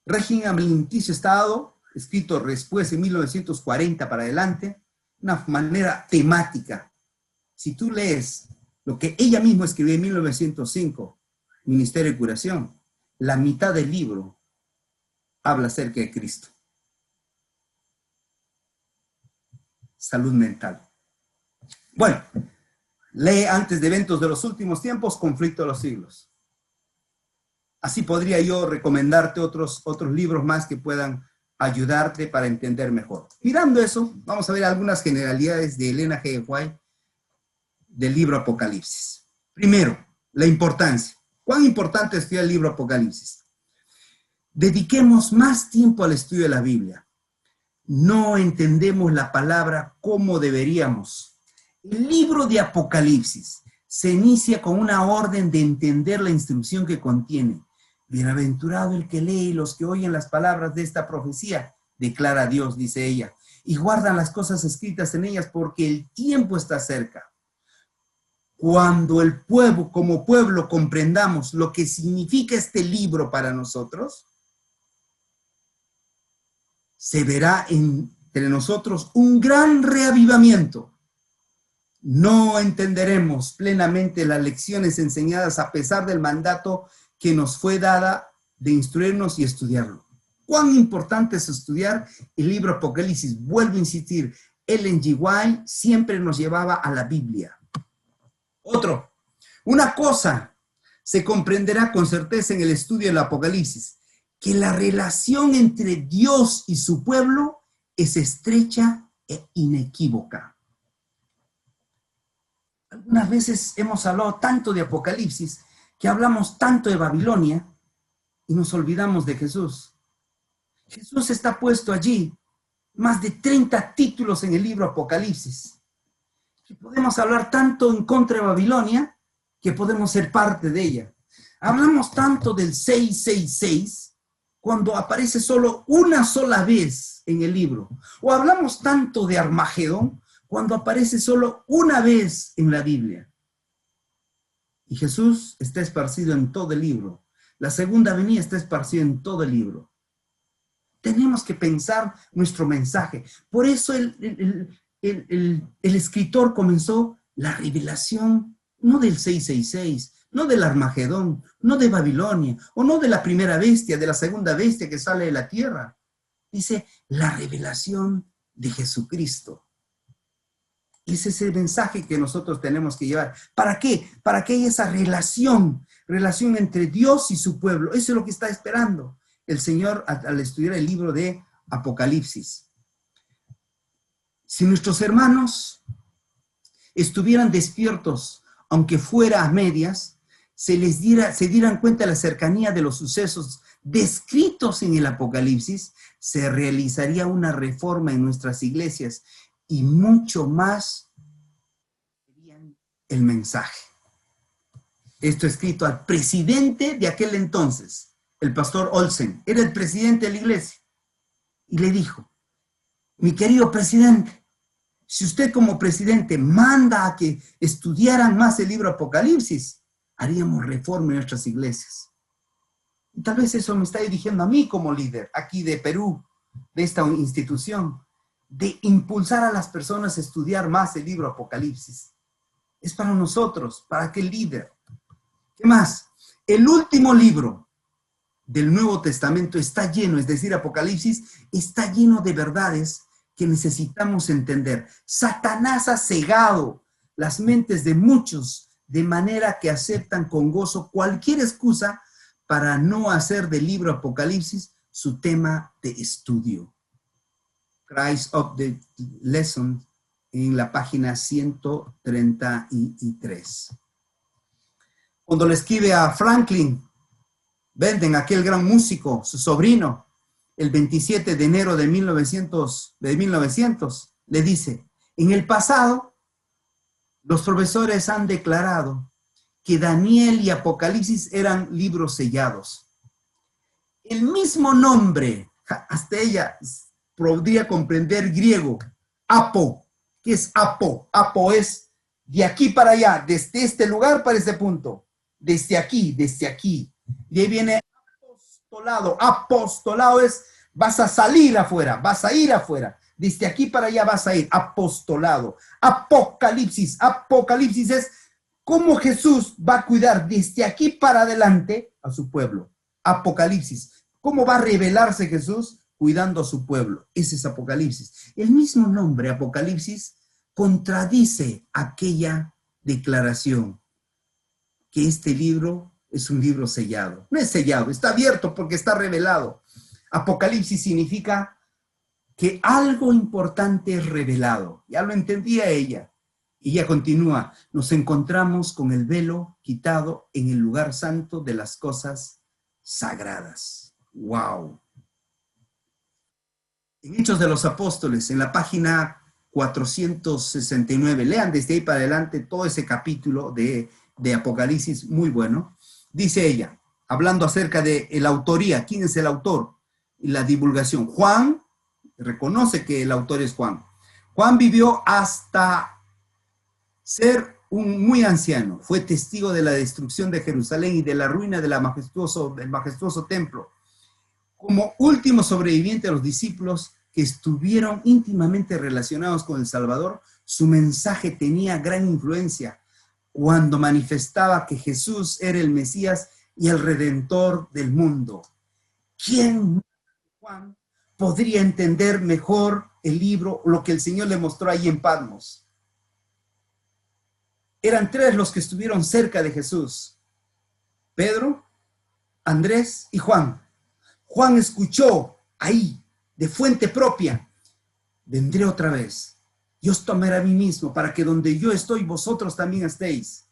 Régimen alimenticio Estado, escrito después de 1940 para adelante, una manera temática. Si tú lees lo que ella misma escribió en 1905, Ministerio de Curación, la mitad del libro habla acerca de Cristo. Salud mental. Bueno, lee antes de Eventos de los Últimos Tiempos, Conflicto de los Siglos. Así podría yo recomendarte otros libros más que puedan ayudarte para entender mejor. Mirando eso, vamos a ver algunas generalidades de Elena G. White del libro Apocalipsis. Primero, la importancia. ¿Cuán importante es el libro Apocalipsis? Dediquemos más tiempo al estudio de la Biblia. No entendemos la palabra como deberíamos. El libro de Apocalipsis se inicia con una orden de entender la instrucción que contiene. Bienaventurado el que lee y los que oyen las palabras de esta profecía, declara Dios, dice ella, y guardan las cosas escritas en ellas porque el tiempo está cerca. Cuando el pueblo, como pueblo, comprendamos lo que significa este libro para nosotros, se verá entre nosotros un gran reavivamiento. No entenderemos plenamente las lecciones enseñadas a pesar del mandato que nos fue dada de instruirnos y estudiarlo. ¿Cuán importante es estudiar el libro Apocalipsis? Vuelvo a insistir, Ellen G. White siempre nos llevaba a la Biblia. Una cosa se comprenderá con certeza en el estudio del Apocalipsis, que la relación entre Dios y su pueblo es estrecha e inequívoca. Algunas veces hemos hablado tanto de Apocalipsis, que hablamos tanto de Babilonia y nos olvidamos de Jesús. Jesús está puesto allí, más de 30 títulos en el libro Apocalipsis. Y podemos hablar tanto en contra de Babilonia que podemos ser parte de ella. Hablamos tanto del 666 cuando aparece solo una sola vez en el libro. O hablamos tanto de Armagedón cuando aparece solo una vez en la Biblia. Y Jesús está esparcido en todo el libro. La segunda venida está esparcida en todo el libro. Tenemos que pensar nuestro mensaje. Por eso el escritor comenzó la revelación no del 666, no del Armagedón, no de Babilonia, o no de la primera bestia, de la segunda bestia que sale de la tierra. Dice la revelación de Jesucristo. Ese es el mensaje que nosotros tenemos que llevar. ¿Para qué? Para que haya esa relación entre Dios y su pueblo. Eso es lo que está esperando el Señor al estudiar el libro de Apocalipsis. Si nuestros hermanos estuvieran despiertos, aunque fuera a medias, se dieran cuenta de la cercanía de los sucesos descritos en el Apocalipsis, se realizaría una reforma en nuestras iglesias y mucho más el mensaje. Esto escrito al presidente de aquel entonces, el pastor Olsen, era el presidente de la iglesia, y le dijo: mi querido presidente, si usted como presidente manda a que estudiaran más el libro Apocalipsis, haríamos reforma en nuestras iglesias. Y tal vez eso me está dirigiendo a mí como líder aquí de Perú, de esta institución, de impulsar a las personas a estudiar más el libro Apocalipsis. Es para nosotros, para aquel líder. ¿Qué más? El último libro del Nuevo Testamento está lleno, es decir, Apocalipsis, está lleno de verdades que necesitamos entender. Satanás ha cegado las mentes de muchos de manera que aceptan con gozo cualquier excusa para no hacer del libro Apocalipsis su tema de estudio. Christ of the Lesson en la página 133. Cuando le escribe a Franklin Belden, aquel gran músico, su sobrino, el 27 de enero de 1900, le dice, en el pasado, los profesores han declarado que Daniel y Apocalipsis eran libros sellados. El mismo nombre, hasta ella podría comprender griego, apo. ¿Qué es apo? Apo es de aquí para allá, desde este lugar para este punto. Desde aquí, desde aquí. De ahí viene apostolado. Apostolado es, vas a salir afuera, vas a ir afuera. Desde aquí para allá vas a ir. Apostolado. Apocalipsis. Apocalipsis es cómo Jesús va a cuidar desde aquí para adelante a su pueblo. Apocalipsis. ¿Cómo va a revelarse Jesús? Cuidando a su pueblo. Ese es Apocalipsis. El mismo nombre, Apocalipsis, contradice aquella declaración que este libro es un libro sellado. No es sellado, está abierto porque está revelado. Apocalipsis significa que algo importante es revelado. Ya lo entendía ella. Y ella continúa, nos encontramos con el velo quitado en el lugar santo de las cosas sagradas. ¡Wow! En Hechos de los Apóstoles, en la página 469, lean desde ahí para adelante todo ese capítulo de Apocalipsis, muy bueno. Dice ella, hablando acerca de la autoría, quién es el autor y la divulgación. Juan, reconoce que el autor es Juan. Juan vivió hasta ser un muy anciano, fue testigo de la destrucción de Jerusalén y de la ruina del majestuoso templo. Como último sobreviviente de los discípulos que estuvieron íntimamente relacionados con el Salvador, su mensaje tenía gran influencia cuando manifestaba que Jesús era el Mesías y el Redentor del mundo. ¿Quién, Juan, podría entender mejor el libro, lo que el Señor le mostró ahí en Patmos? Eran tres los que estuvieron cerca de Jesús: Pedro, Andrés y Juan. Juan escuchó ahí, de fuente propia, vendré otra vez y os tomaré a mí mismo para que donde yo estoy, vosotros también estéis.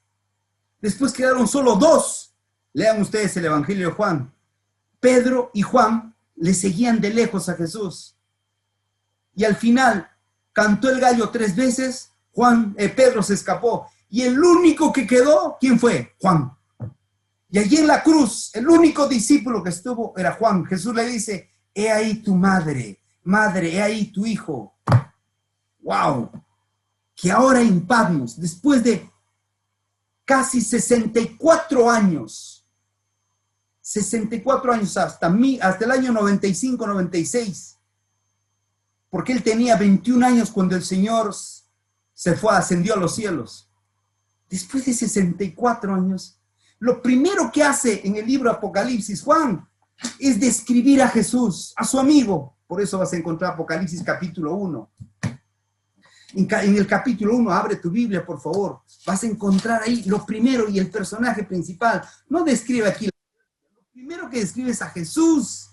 Después quedaron solo dos. Lean ustedes el Evangelio de Juan. Pedro y Juan le seguían de lejos a Jesús. Y al final, cantó el gallo 3 veces, Pedro se escapó. Y el único que quedó, ¿quién fue? Juan. Y allí en la cruz, el único discípulo que estuvo era Juan. Jesús le dice, he ahí tu madre, he ahí tu hijo. ¡Wow! Que ahora en Patmos, después de casi 64 años hasta el año 95, 96, porque él tenía 21 años cuando el Señor ascendió a los cielos. Después de 64 años, lo primero que hace en el libro Apocalipsis, Juan, es describir a Jesús, a su amigo. Por eso vas a encontrar Apocalipsis capítulo 1. En el capítulo 1, abre tu Biblia, por favor. Vas a encontrar ahí lo primero y el personaje principal. No describe aquí. Lo primero que describe es a Jesús.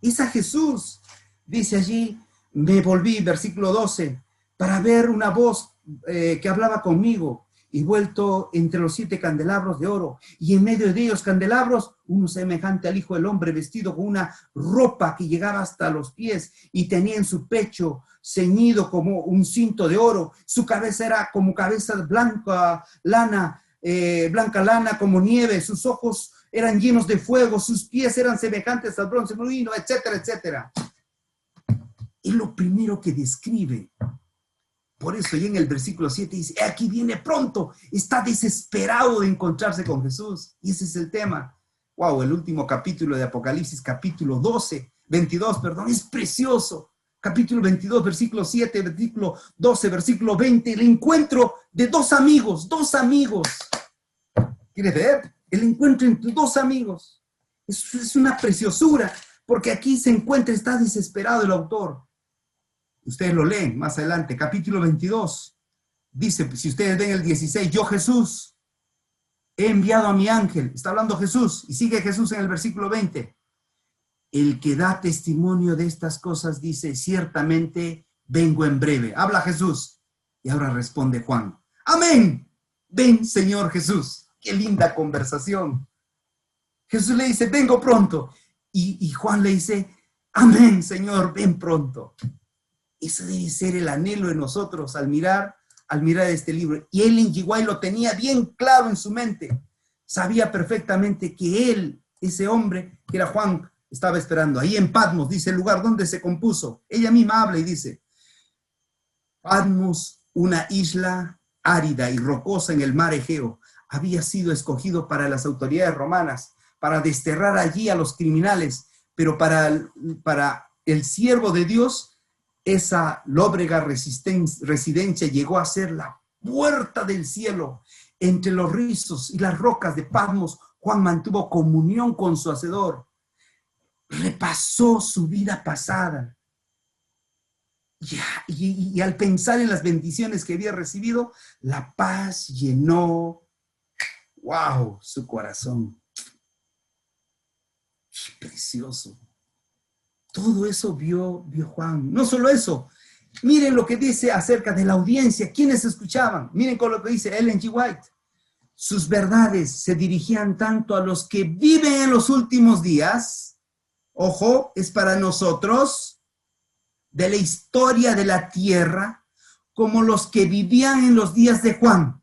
Es a Jesús. Dice allí, me volví, versículo 12, para ver una voz que hablaba conmigo. Y vuelto entre los 7 candelabros de oro, y en medio de ellos candelabros, uno semejante al Hijo del Hombre, vestido con una ropa que llegaba hasta los pies, y tenía en su pecho ceñido como un cinto de oro. Su cabeza era como cabeza blanca lana como nieve. Sus ojos eran llenos de fuego, sus pies eran semejantes al bronce molido, etcétera, etcétera. Es lo primero que describe. Por eso, y en el versículo 7 dice, aquí viene pronto, está desesperado de encontrarse con Jesús. Y ese es el tema. Wow, el último capítulo de Apocalipsis, capítulo 22, es precioso. Capítulo 22, versículo 7, versículo 12, versículo 20, el encuentro de dos amigos. ¿Quieres ver? El encuentro entre dos amigos. Es una preciosura, porque aquí se encuentra, está desesperado el autor. Ustedes lo leen más adelante, capítulo 22. Dice, si ustedes ven el 16, yo Jesús he enviado a mi ángel. Está hablando Jesús y sigue Jesús en el versículo 20. El que da testimonio de estas cosas dice, ciertamente vengo en breve. Habla Jesús. Y ahora responde Juan. Amén. Ven, Señor Jesús. Qué linda conversación. Jesús le dice, vengo pronto. Y Juan le dice, Amén, Señor, ven pronto. Ese debe ser el anhelo de nosotros al mirar este libro. Y Ellen G. White lo tenía bien claro en su mente. Sabía perfectamente que él, ese hombre, que era Juan, estaba esperando. Ahí en Patmos, dice el lugar donde se compuso. Ella misma habla y dice, Patmos, una isla árida y rocosa en el mar Egeo, había sido escogido para las autoridades romanas, para desterrar allí a los criminales, pero para el siervo de Dios, esa lóbrega residencia llegó a ser la puerta del cielo. Entre los rizos y las rocas de Patmos, Juan mantuvo comunión con su Hacedor. Repasó su vida pasada. Y al pensar en las bendiciones que había recibido, la paz llenó, wow, su corazón. Qué precioso. Todo eso vio Juan. No solo eso, miren lo que dice acerca de la audiencia. ¿Quiénes escuchaban? Miren con lo que dice Ellen G. White. Sus verdades se dirigían tanto a los que viven en los últimos días. Ojo, es para nosotros, de la historia de la tierra, como los que vivían en los días de Juan.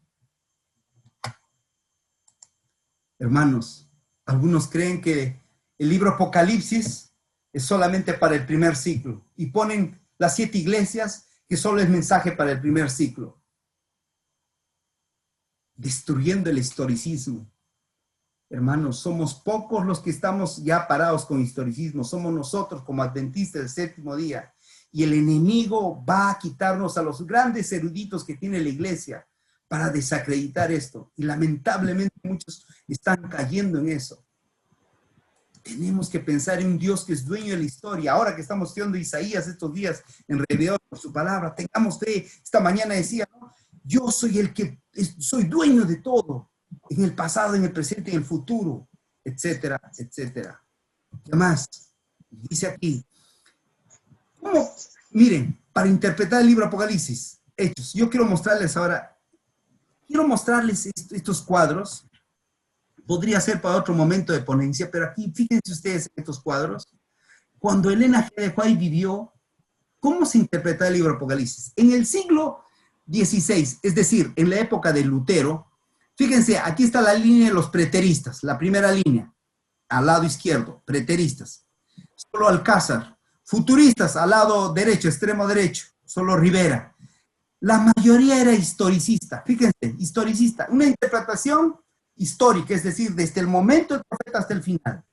Hermanos, algunos creen que el libro Apocalipsis es solamente para el primer ciclo y ponen las 7 iglesias que solo es mensaje para el primer ciclo, destruyendo el historicismo. Hermanos, somos pocos los que estamos ya parados con historicismo, somos nosotros como adventistas del séptimo día, y el enemigo va a quitarnos a los grandes eruditos que tiene la iglesia para desacreditar esto, y lamentablemente muchos están cayendo en eso. Tenemos que pensar en un Dios que es dueño de la historia. Ahora que estamos estudiando Isaías estos días en realidad por su palabra, tengamos fe. Esta mañana decía, ¿no? Yo soy el que soy dueño de todo, en el pasado, en el presente, en el futuro, etcétera, etcétera. ¿Qué más? Dice aquí, ¿cómo? Miren, para interpretar el libro Apocalipsis, Hechos, yo quiero mostrarles ahora, estos cuadros. Podría ser para otro momento de ponencia, pero aquí fíjense ustedes en estos cuadros. Cuando Elena G. White vivió, ¿cómo se interpreta el libro Apocalipsis? En el siglo XVI, es decir, en la época de Lutero, fíjense, aquí está la línea de los preteristas, la primera línea, al lado izquierdo, preteristas. Solo Alcázar. Futuristas, al lado derecho, extremo derecho, solo Rivera. La mayoría era historicista, fíjense, historicista, una interpretación histórica, es decir, desde el momento del profeta hasta el final.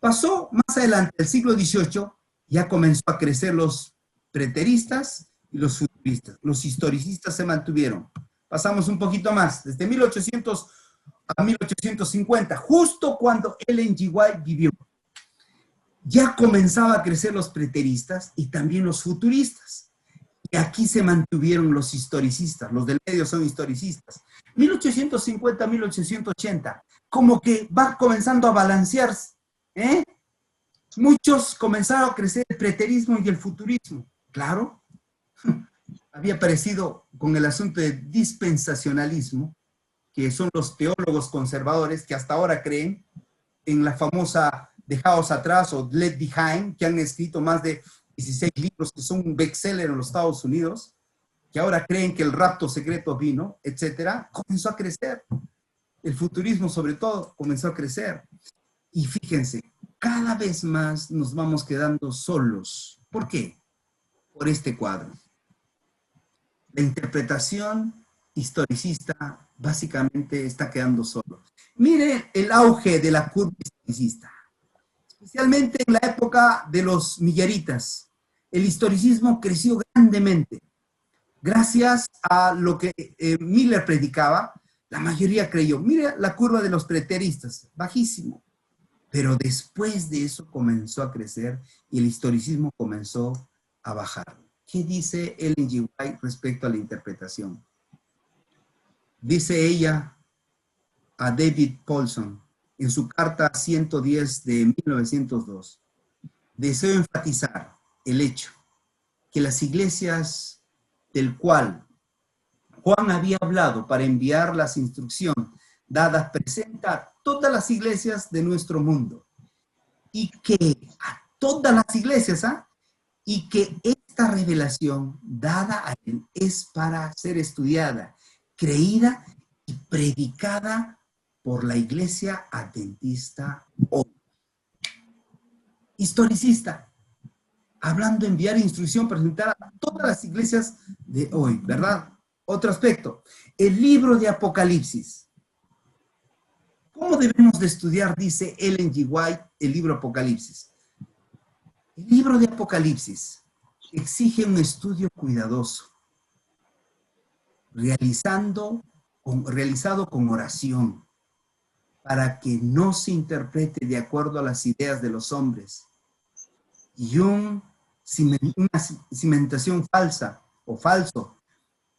Pasó más adelante, el siglo XVIII, ya comenzó a crecer los preteristas y los futuristas. Los historicistas se mantuvieron. Pasamos un poquito más, desde 1800 a 1850, justo cuando Ellen G. White vivió. Ya comenzaba a crecer los preteristas y también los futuristas. Y aquí se mantuvieron los historicistas, los del medio son historicistas. 1850, 1880, como que va comenzando a balancearse. Muchos comenzaron a crecer el preterismo y el futurismo. Claro, había aparecido con el asunto de dispensacionalismo, que son los teólogos conservadores que hasta ahora creen en la famosa Dejaos atrás o Left Behind, que han escrito más de 16 libros que son un bestseller en los Estados Unidos, que ahora creen que el rapto secreto vino, etcétera, comenzó a crecer. El futurismo, sobre todo, comenzó a crecer. Y fíjense, cada vez más nos vamos quedando solos. ¿Por qué? Por este cuadro. La interpretación historicista básicamente está quedando solo. Miren el auge de la curva historicista. Especialmente en la época de los milleritas, el historicismo creció grandemente. Gracias a lo que Miller predicaba, la mayoría creyó. Mira la curva de los preteristas, bajísimo. Pero después de eso comenzó a crecer y el historicismo comenzó a bajar. ¿Qué dice Ellen G. White respecto a la interpretación? Dice ella a David Paulson en su carta 110 de 1902, deseo enfatizar el hecho que las iglesias del cual Juan había hablado para enviar las instrucciones dadas presenta a todas las iglesias de nuestro mundo y que a todas las iglesias, ¿ah? Y que esta revelación dada a él es para ser estudiada, creída y predicada por la iglesia adventista hoy. Historicista, hablando, enviar instrucción, presentar a todas las iglesias de hoy, ¿verdad? Otro aspecto, el libro de Apocalipsis. ¿Cómo debemos de estudiar, dice Ellen G. White, el libro Apocalipsis? El libro de Apocalipsis exige un estudio cuidadoso, realizado con oración, para que no se interprete de acuerdo a las ideas de los hombres y una cimentación falsa o falso,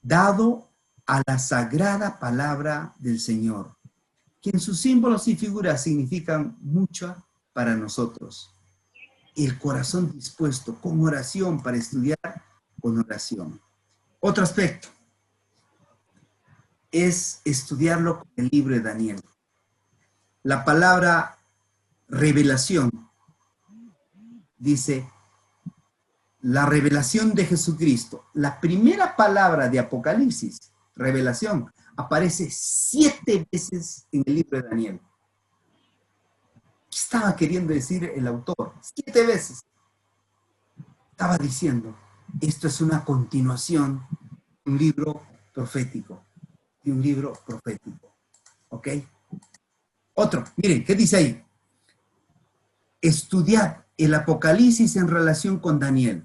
dado a la sagrada palabra del Señor, que en sus símbolos y figuras significan mucho para nosotros. El corazón dispuesto con oración para estudiar con oración. Otro aspecto es estudiarlo con el libro de Daniel. La palabra revelación dice la revelación de Jesucristo. La primera palabra de Apocalipsis, revelación, aparece 7 veces en el libro de Daniel. ¿Qué estaba queriendo decir el autor? 7 veces. Estaba diciendo, esto es una continuación de un libro profético. De un libro profético. ¿Ok? Otro, miren, ¿qué dice ahí? Estudiad el Apocalipsis en relación con Daniel,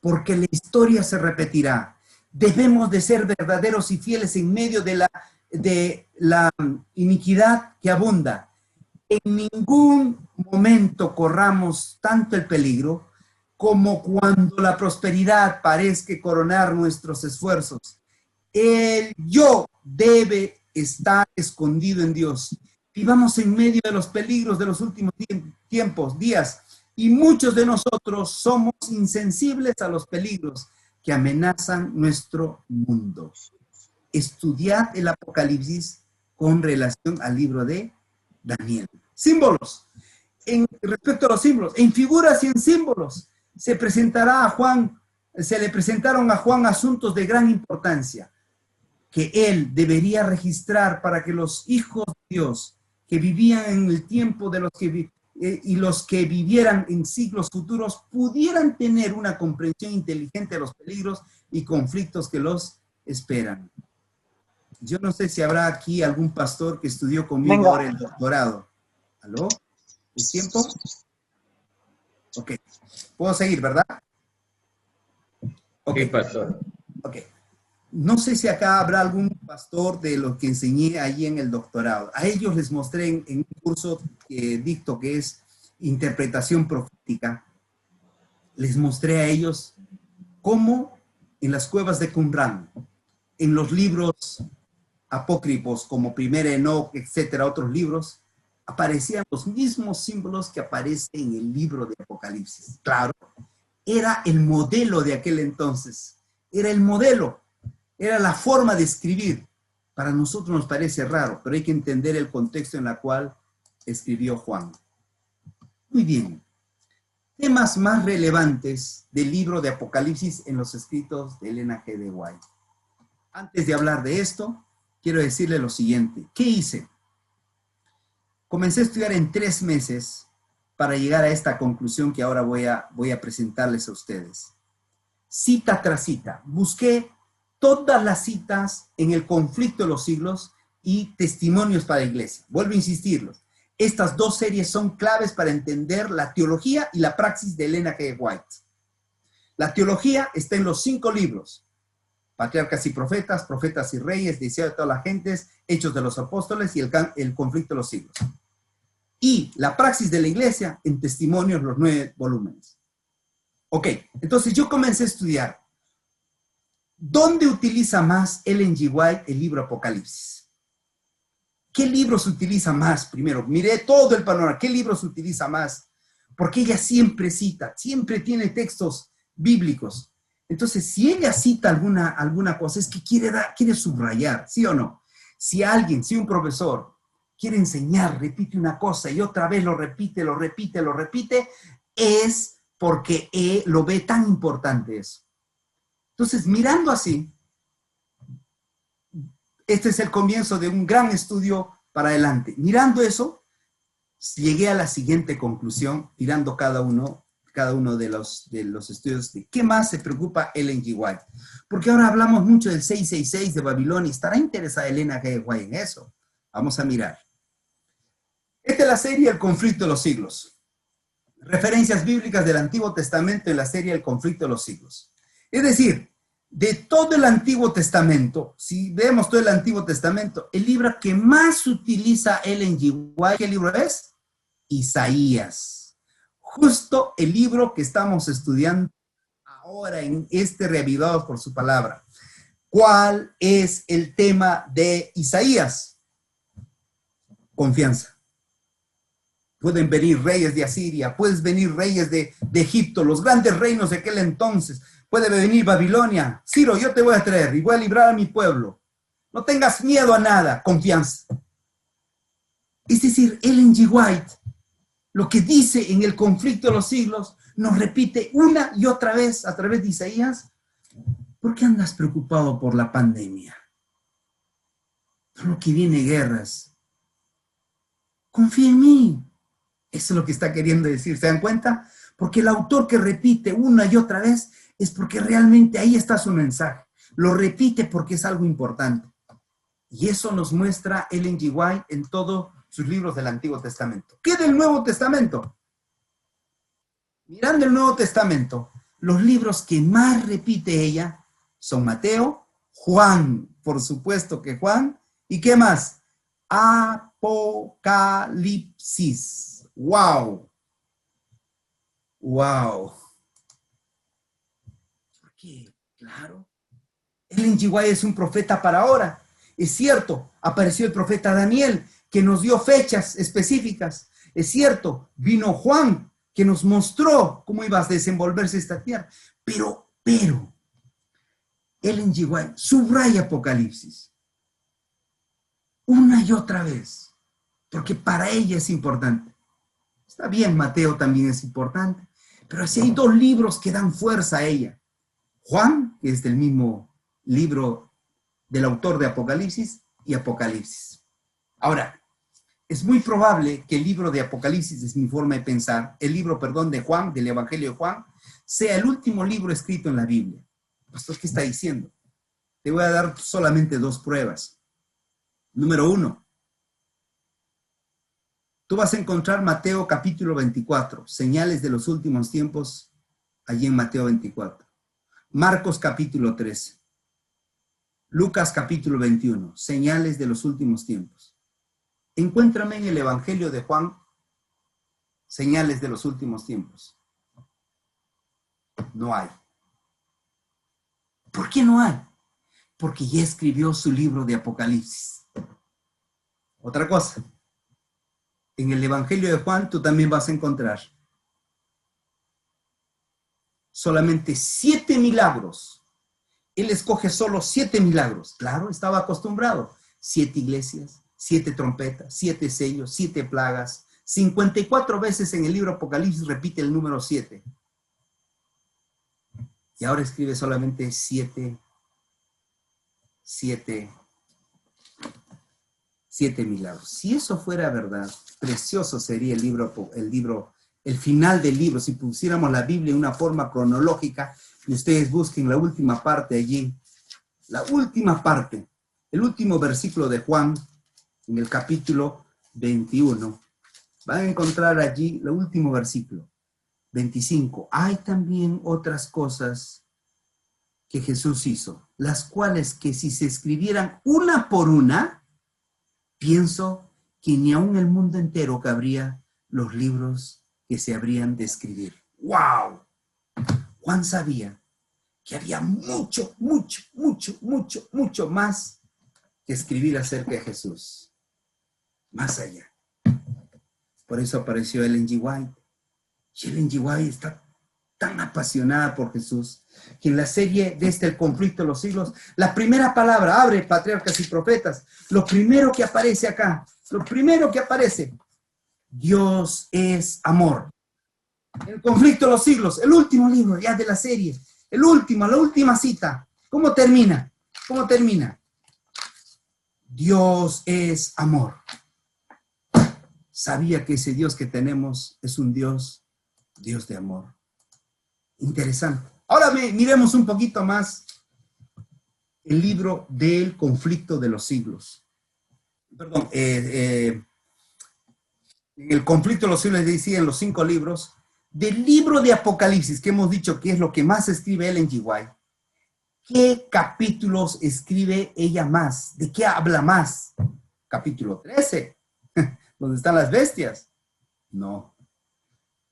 porque la historia se repetirá. Debemos de ser verdaderos y fieles en medio de la iniquidad que abunda. En ningún momento corramos tanto el peligro como cuando la prosperidad parezca coronar nuestros esfuerzos. El yo debe estar escondido en Dios. Vivamos en medio de los peligros de los últimos días, y muchos de nosotros somos insensibles a los peligros que amenazan nuestro mundo. Estudiad el Apocalipsis con relación al libro de Daniel. Símbolos. Respecto a los símbolos, en figuras y en símbolos, se le presentaron a Juan asuntos de gran importancia que él debería registrar para que los hijos de Dios que vivían en el tiempo de los que vivieran en siglos futuros pudieran tener una comprensión inteligente de los peligros y conflictos que los esperan. Yo no sé si habrá aquí algún pastor que estudió conmigo ahora el doctorado. ¿Aló? ¿Es tiempo? Ok. ¿Puedo seguir, verdad? Ok. Sí, pastor. Ok. No sé si acá habrá algún pastor de los que enseñé allí en el doctorado. A ellos les mostré en un curso que dicto, que es interpretación profética. Les mostré a ellos cómo en las cuevas de Qumran, en los libros apócrifos como Primera Enoc, etcétera, otros libros, aparecían los mismos símbolos que aparecen en el libro de Apocalipsis. Claro, era el modelo de aquel entonces. Era el modelo. Era la forma de escribir. Para nosotros nos parece raro, pero hay que entender el contexto en el cual escribió Juan. Muy bien. Temas más relevantes del libro de Apocalipsis en los escritos de Ellen G. White. Antes de hablar de esto, quiero decirle lo siguiente. ¿Qué hice? Comencé a estudiar en 3 meses para llegar a esta conclusión que ahora voy a presentarles a ustedes. Cita tras cita. Busqué todas las citas en el conflicto de los siglos y testimonios para la iglesia. Vuelvo a insistirlos. Estas 2 series son claves para entender la teología y la praxis de Ellen G. White. La teología está en los 5 libros. Patriarcas y Profetas, Profetas y Reyes, Deseo de todas las gentes, Hechos de los Apóstoles y el conflicto de los siglos. Y la praxis de la iglesia en Testimonios, los 9 volúmenes. Ok, entonces yo comencé a estudiar. ¿Dónde utiliza más Ellen G. White el libro Apocalipsis? ¿Qué libros utiliza más? Primero, miré todo el panorama. ¿Qué libros utiliza más? Porque ella siempre cita, siempre tiene textos bíblicos. Entonces, si ella cita alguna cosa, es que quiere subrayar, ¿sí o no? Si un profesor quiere enseñar, repite una cosa y otra vez lo repite, es porque lo ve tan importante eso. Entonces, mirando así, este es el comienzo de un gran estudio para adelante. Mirando eso, llegué a la siguiente conclusión, mirando cada uno de los estudios de qué más se preocupa Ellen G. White. Porque ahora hablamos mucho del 666 de Babilonia. ¿Estará interesada Ellen G. White en eso? Vamos a mirar. Esta es la serie El conflicto de los siglos. Referencias bíblicas del Antiguo Testamento en la serie El conflicto de los siglos. Es decir, de todo el Antiguo Testamento, si vemos todo el Antiguo Testamento, el libro que más utiliza Ellen G. White, ¿qué libro es? Isaías. Justo el libro que estamos estudiando ahora en este Reavivados por su palabra. ¿Cuál es el tema de Isaías? Confianza. Pueden venir reyes de Asiria, pueden venir reyes de Egipto, los grandes reinos de aquel entonces. Puede venir Babilonia. Ciro, yo te voy a traer y voy a librar a mi pueblo. No tengas miedo a nada, confianza. Es decir, Ellen G. White, lo que dice en el conflicto de los siglos, nos repite una y otra vez a través de Isaías. ¿Por qué andas preocupado por la pandemia? Por lo que viene guerras. Confía en mí. Eso es lo que está queriendo decir. ¿Se dan cuenta? Porque el autor que repite una y otra vez es porque realmente ahí está su mensaje. Lo repite porque es algo importante. Y eso nos muestra Ellen G. White en todos sus libros del Antiguo Testamento. ¿Qué del Nuevo Testamento? Mirando el Nuevo Testamento, los libros que más repite ella son Mateo, Juan, por supuesto que Juan, ¿y qué más? Apocalipsis. ¡Wow! ¡Wow! ¿Por qué? Claro. Ellen G. White es un profeta para ahora. Es cierto, apareció el profeta Daniel, que nos dio fechas específicas. Es cierto, vino Juan, que nos mostró cómo iba a desenvolverse esta tierra. Pero, Ellen G. White subraya Apocalipsis una y otra vez, porque para ella es importante. Está bien, Mateo también es importante, pero si hay dos libros que dan fuerza a ella. Juan, que es del mismo libro del autor de Apocalipsis, y Apocalipsis. Ahora, es muy probable que el libro de Apocalipsis, es mi forma de pensar, el libro, de Juan, del Evangelio de Juan, sea el último libro escrito en la Biblia. Pastor, ¿qué está diciendo? Te voy a dar solamente dos pruebas. Número 1. Tú vas a encontrar Mateo capítulo 24, señales de los últimos tiempos, allí en Mateo 24. Marcos capítulo 13. Lucas capítulo 21, señales de los últimos tiempos. Encuéntrame en el Evangelio de Juan, señales de los últimos tiempos. No hay. ¿Por qué no hay? Porque ya escribió su libro de Apocalipsis. Otra cosa. En el Evangelio de Juan tú también vas a encontrar solamente 7 milagros. Él escoge solo 7 milagros. Claro, estaba acostumbrado. 7 iglesias, 7 trompetas, 7 sellos, 7 plagas. 54 veces en el libro Apocalipsis repite el número 7. Y ahora escribe solamente 7 milagros. Si eso fuera verdad, precioso sería el final del libro. Si pusiéramos la Biblia en una forma cronológica y ustedes busquen la última parte allí, la última parte, el último versículo de Juan, en el capítulo 21, van a encontrar allí el último versículo, 25. Hay también otras cosas que Jesús hizo, las cuales que si se escribieran una por una, pienso que ni aún el mundo entero cabría los libros que se habrían de escribir. ¡Wow! Juan sabía que había mucho más que escribir acerca de Jesús. Más allá. Por eso apareció Ellen G. White. Y Ellen G. White está tan apasionada por Jesús que en la serie de El conflicto de los siglos, la primera palabra, abre Patriarcas y Profetas, lo primero que aparece acá, Dios es amor. El conflicto de los siglos, el último libro ya de la serie, el último, la última cita. ¿Cómo termina? ¿Cómo termina? Dios es amor. Sabía que ese Dios que tenemos es un Dios de amor. Interesante. Ahora miremos un poquito más el libro del conflicto de los siglos. Perdón, el conflicto de los siglos decía en los 5 libros. Del libro de Apocalipsis, que hemos dicho que es lo que más escribe Ellen G. White, ¿qué capítulos escribe ella más? ¿De qué habla más? Capítulo 13, donde están las bestias. No.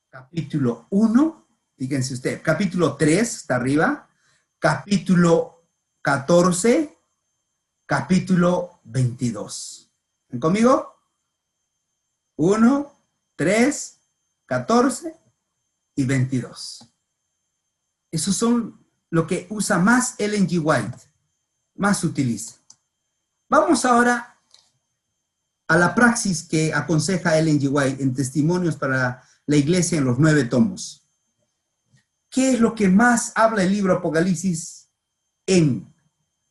Capítulo 1, fíjense usted, capítulo 3, está arriba, capítulo 14, capítulo 22. ¿Ven conmigo? 1, 3, 14 y 22. Esos son lo que usa más Ellen G. White, más utiliza. Vamos ahora a la praxis que aconseja Ellen G. White en Testimonios para la Iglesia en los 9 tomos. ¿Qué es lo que más habla el libro Apocalipsis en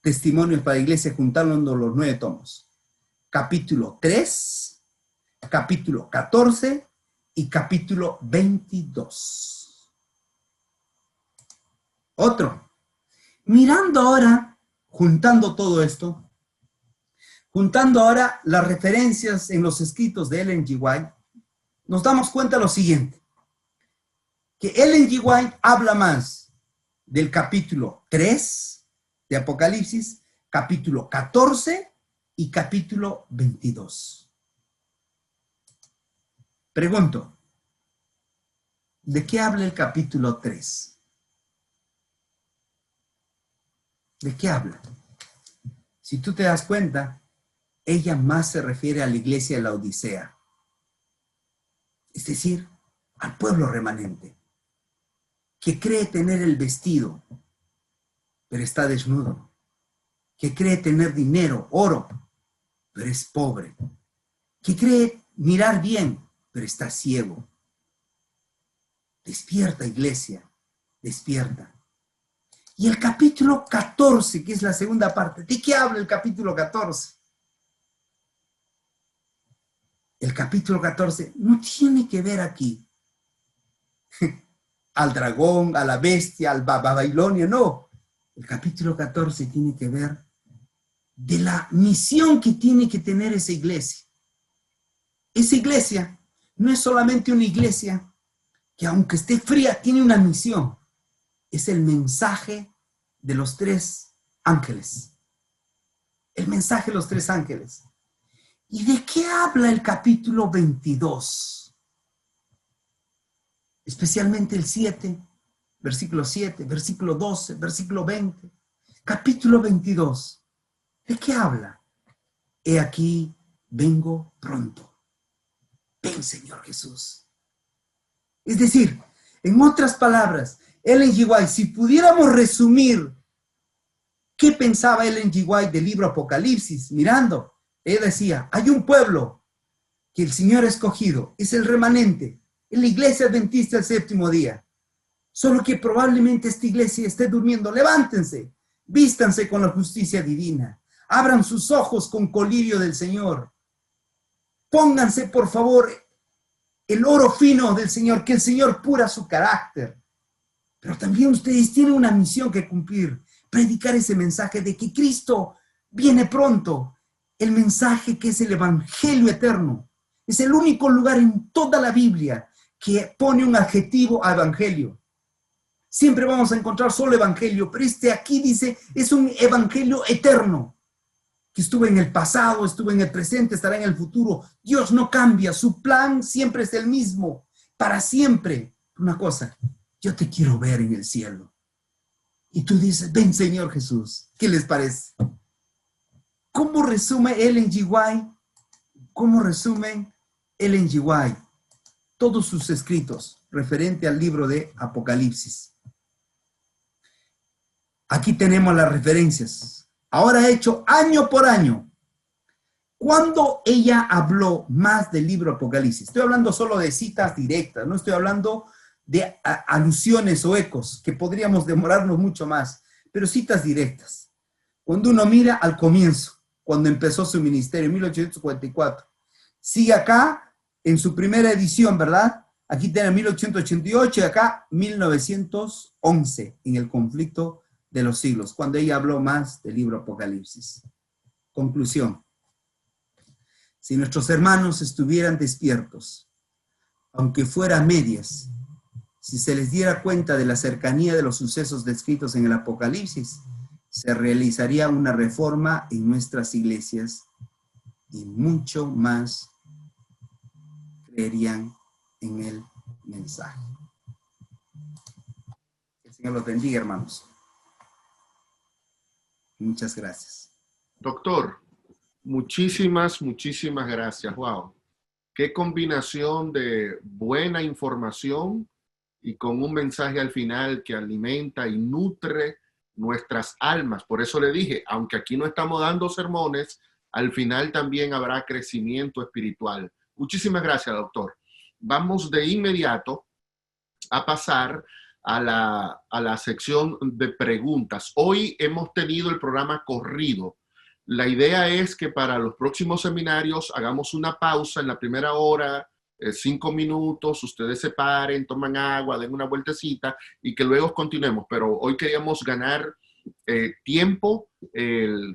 Testimonios para la Iglesia juntando los 9 tomos? Capítulo 3, capítulo 14 y capítulo 22. Otro. Mirando ahora, juntando todo esto, juntando ahora las referencias en los escritos de Ellen G. White, nos damos cuenta de lo siguiente, que Ellen G. White habla más del capítulo 3 de Apocalipsis, capítulo 14 y capítulo 22. Pregunto, ¿de qué habla el capítulo 3? ¿De qué habla? Si tú te das cuenta, ella más se refiere a la iglesia de la Odisea, es decir, al pueblo remanente, que cree tener el vestido, pero está desnudo, que cree tener dinero, oro, pero es pobre, que cree mirar bien, pero está ciego. Despierta, iglesia, despierta. Y el capítulo 14, que es la segunda parte, ¿de qué habla el capítulo 14? El capítulo 14 no tiene que ver aquí al dragón, a la bestia, al Babilonia, no. El capítulo 14 tiene que ver de la misión que tiene que tener esa iglesia. Esa iglesia no es solamente una iglesia que aunque esté fría, tiene una misión. Es el mensaje de los 3 ángeles. El mensaje de los 3 ángeles. ¿Y de qué habla el capítulo 22? Especialmente el 7, versículo 7, versículo 12, versículo 20. Capítulo 22. ¿De qué habla? He aquí, vengo pronto. Ven, Señor Jesús. Es decir, en otras palabras, Ellen G. White, si pudiéramos resumir qué pensaba Ellen G. White del libro Apocalipsis, mirando, ella decía, hay un pueblo que el Señor ha escogido, es el remanente, es la iglesia adventista del 7º día. Solo que probablemente esta iglesia esté durmiendo. Levántense, vístanse con la justicia divina, abran sus ojos con colirio del Señor. Pónganse, por favor, el oro fino del Señor, que el Señor pura su carácter. Pero también ustedes tienen una misión que cumplir, predicar ese mensaje de que Cristo viene pronto, el mensaje que es el evangelio eterno. Es el único lugar en toda la Biblia que pone un adjetivo a evangelio. Siempre vamos a encontrar solo evangelio, pero este aquí dice, es un evangelio eterno, que estuvo en el pasado, estuvo en el presente, estará en el futuro. Dios no cambia, su plan siempre es el mismo, para siempre. Una cosa, yo te quiero ver en el cielo. Y tú dices, ven Señor Jesús. ¿Qué les parece? ¿Cómo resume Ellen G. White? ¿Cómo resumen Ellen G. White todos sus escritos referente al libro de Apocalipsis? Aquí tenemos las referencias. Ahora hecho año por año. ¿Cuándo ella habló más del libro Apocalipsis? Estoy hablando solo de citas directas, no estoy hablando de alusiones o ecos, que podríamos demorarnos mucho más, pero citas directas. Cuando uno mira al comienzo, cuando empezó su ministerio en 1844, sigue acá en su primera edición, ¿verdad? Aquí tiene 1888 y acá 1911, en el conflicto de los siglos, cuando ella habló más del libro Apocalipsis. Conclusión. Si nuestros hermanos estuvieran despiertos, aunque fuera a medias, si se les diera cuenta de la cercanía de los sucesos descritos en el Apocalipsis, se realizaría una reforma en nuestras iglesias y mucho más creerían en el mensaje. Que el Señor los bendiga, hermanos. Muchas gracias. Doctor, muchísimas gracias. Wow. Qué combinación de buena información y con un mensaje al final que alimenta y nutre nuestras almas. Por eso le dije, aunque aquí no estamos dando sermones, al final también habrá crecimiento espiritual. Muchísimas gracias, doctor. Vamos de inmediato a pasar a la sección de preguntas. Hoy hemos tenido el programa corrido. La idea es que para los próximos seminarios hagamos una pausa en la primera hora, 5 minutos, ustedes se paren, toman agua, den una vueltecita y que luego continuemos. Pero hoy queríamos ganar tiempo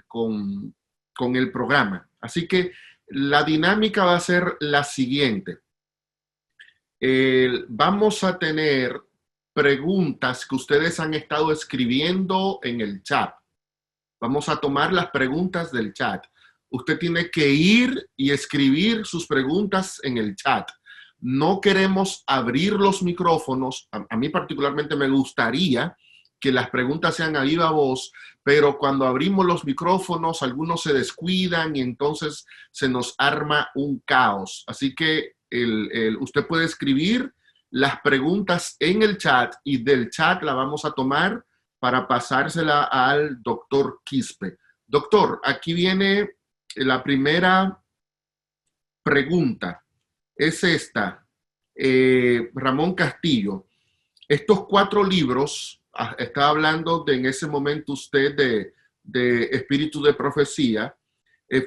con el programa. Así que la dinámica va a ser la siguiente. Vamos a tener preguntas que ustedes han estado escribiendo en el chat. Vamos a tomar las preguntas del chat. Usted tiene que ir y escribir sus preguntas en el chat. No queremos abrir los micrófonos. A mí particularmente me gustaría que las preguntas sean a viva voz, pero cuando abrimos los micrófonos, algunos se descuidan y entonces se nos arma un caos. Así que usted puede escribir las preguntas en el chat y del chat la vamos a tomar para pasársela al doctor Quispe. Doctor, aquí viene la primera pregunta. Es esta. Ramón Castillo. Estos 4 libros, estaba hablando en ese momento usted de Espíritu de Profecía,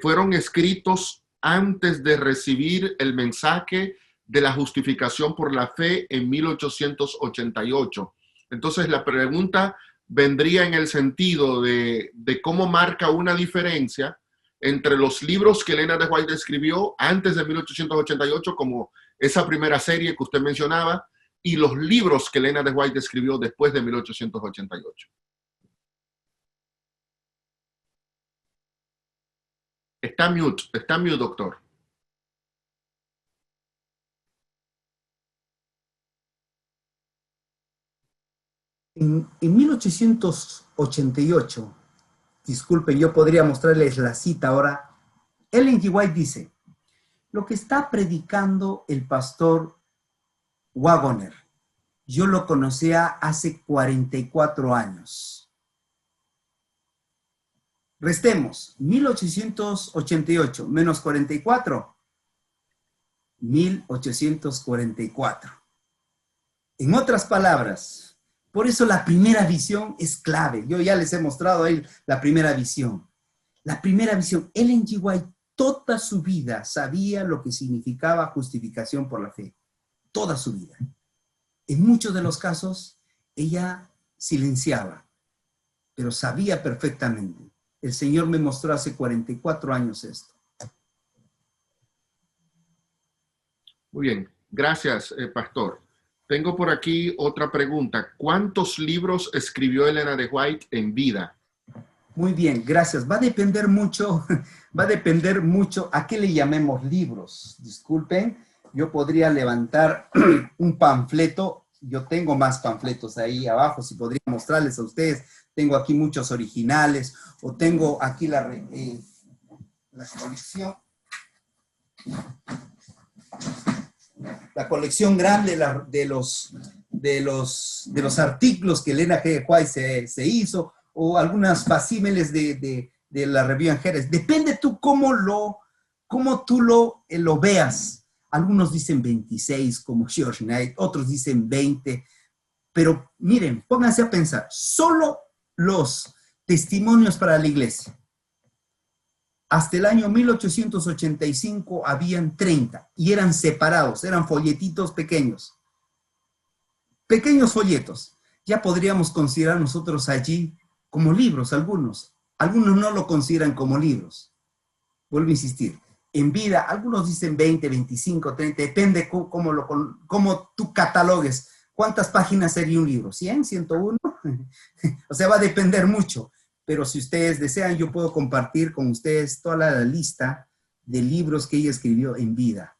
fueron escritos antes de recibir el mensaje de la justificación por la fe en 1888. Entonces la pregunta vendría en el sentido de cómo marca una diferencia entre los libros que Elena de White escribió antes de 1888, como esa primera serie que usted mencionaba, y los libros que Elena de White escribió después de 1888. Está mute, doctor. En 1888, disculpen, yo podría mostrarles la cita ahora. Ellen G. White dice, lo que está predicando el pastor Wagoner, yo lo conocía hace 44 años. Restemos, 1888 menos 44, 1844. En otras palabras, por eso la primera visión es clave. Yo ya les he mostrado ahí la primera visión. La primera visión, Ellen G. White toda su vida sabía lo que significaba justificación por la fe. Toda su vida. En muchos de los casos, ella silenciaba, pero sabía perfectamente. El Señor me mostró hace 44 años esto. Muy bien. Gracias, pastor. Tengo por aquí otra pregunta. ¿Cuántos libros escribió Elena de White en vida? Muy bien, gracias. Va a depender mucho a qué le llamemos libros. Disculpen, yo podría levantar un panfleto. Yo tengo más panfletos ahí abajo, si podría mostrarles a ustedes. Tengo aquí muchos originales, o tengo aquí la colección. La colección grande de los artículos que Elena G. White se hizo, o algunas facímiles de la Review and Heritage. Depende tú cómo tú lo veas. Algunos dicen 26, como George Knight, otros dicen 20, pero miren, pónganse a pensar, solo los testimonios para la iglesia. Hasta el año 1885 habían 30 y eran separados, eran folletitos pequeños. Pequeños folletos. Ya podríamos considerar nosotros allí como libros algunos. Algunos no lo consideran como libros. Vuelvo a insistir. En vida, algunos dicen 20, 25, 30, depende cómo tú catalogues. ¿Cuántas páginas sería un libro? ¿100? ¿101? O sea, va a depender mucho. Pero si ustedes desean, yo puedo compartir con ustedes toda la lista de libros que ella escribió en vida.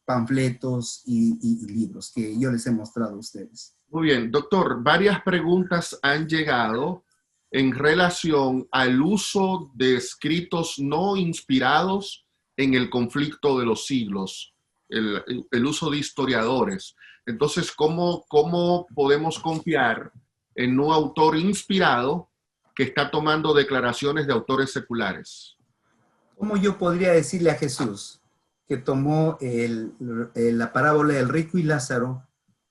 Panfletos y libros que yo les he mostrado a ustedes. Muy bien, doctor, varias preguntas han llegado en relación al uso de escritos no inspirados en el conflicto de los siglos, el uso de historiadores. Entonces, ¿cómo podemos confiar en un autor inspirado que está tomando declaraciones de autores seculares? ¿Cómo yo podría decirle a Jesús que tomó la parábola del rico y Lázaro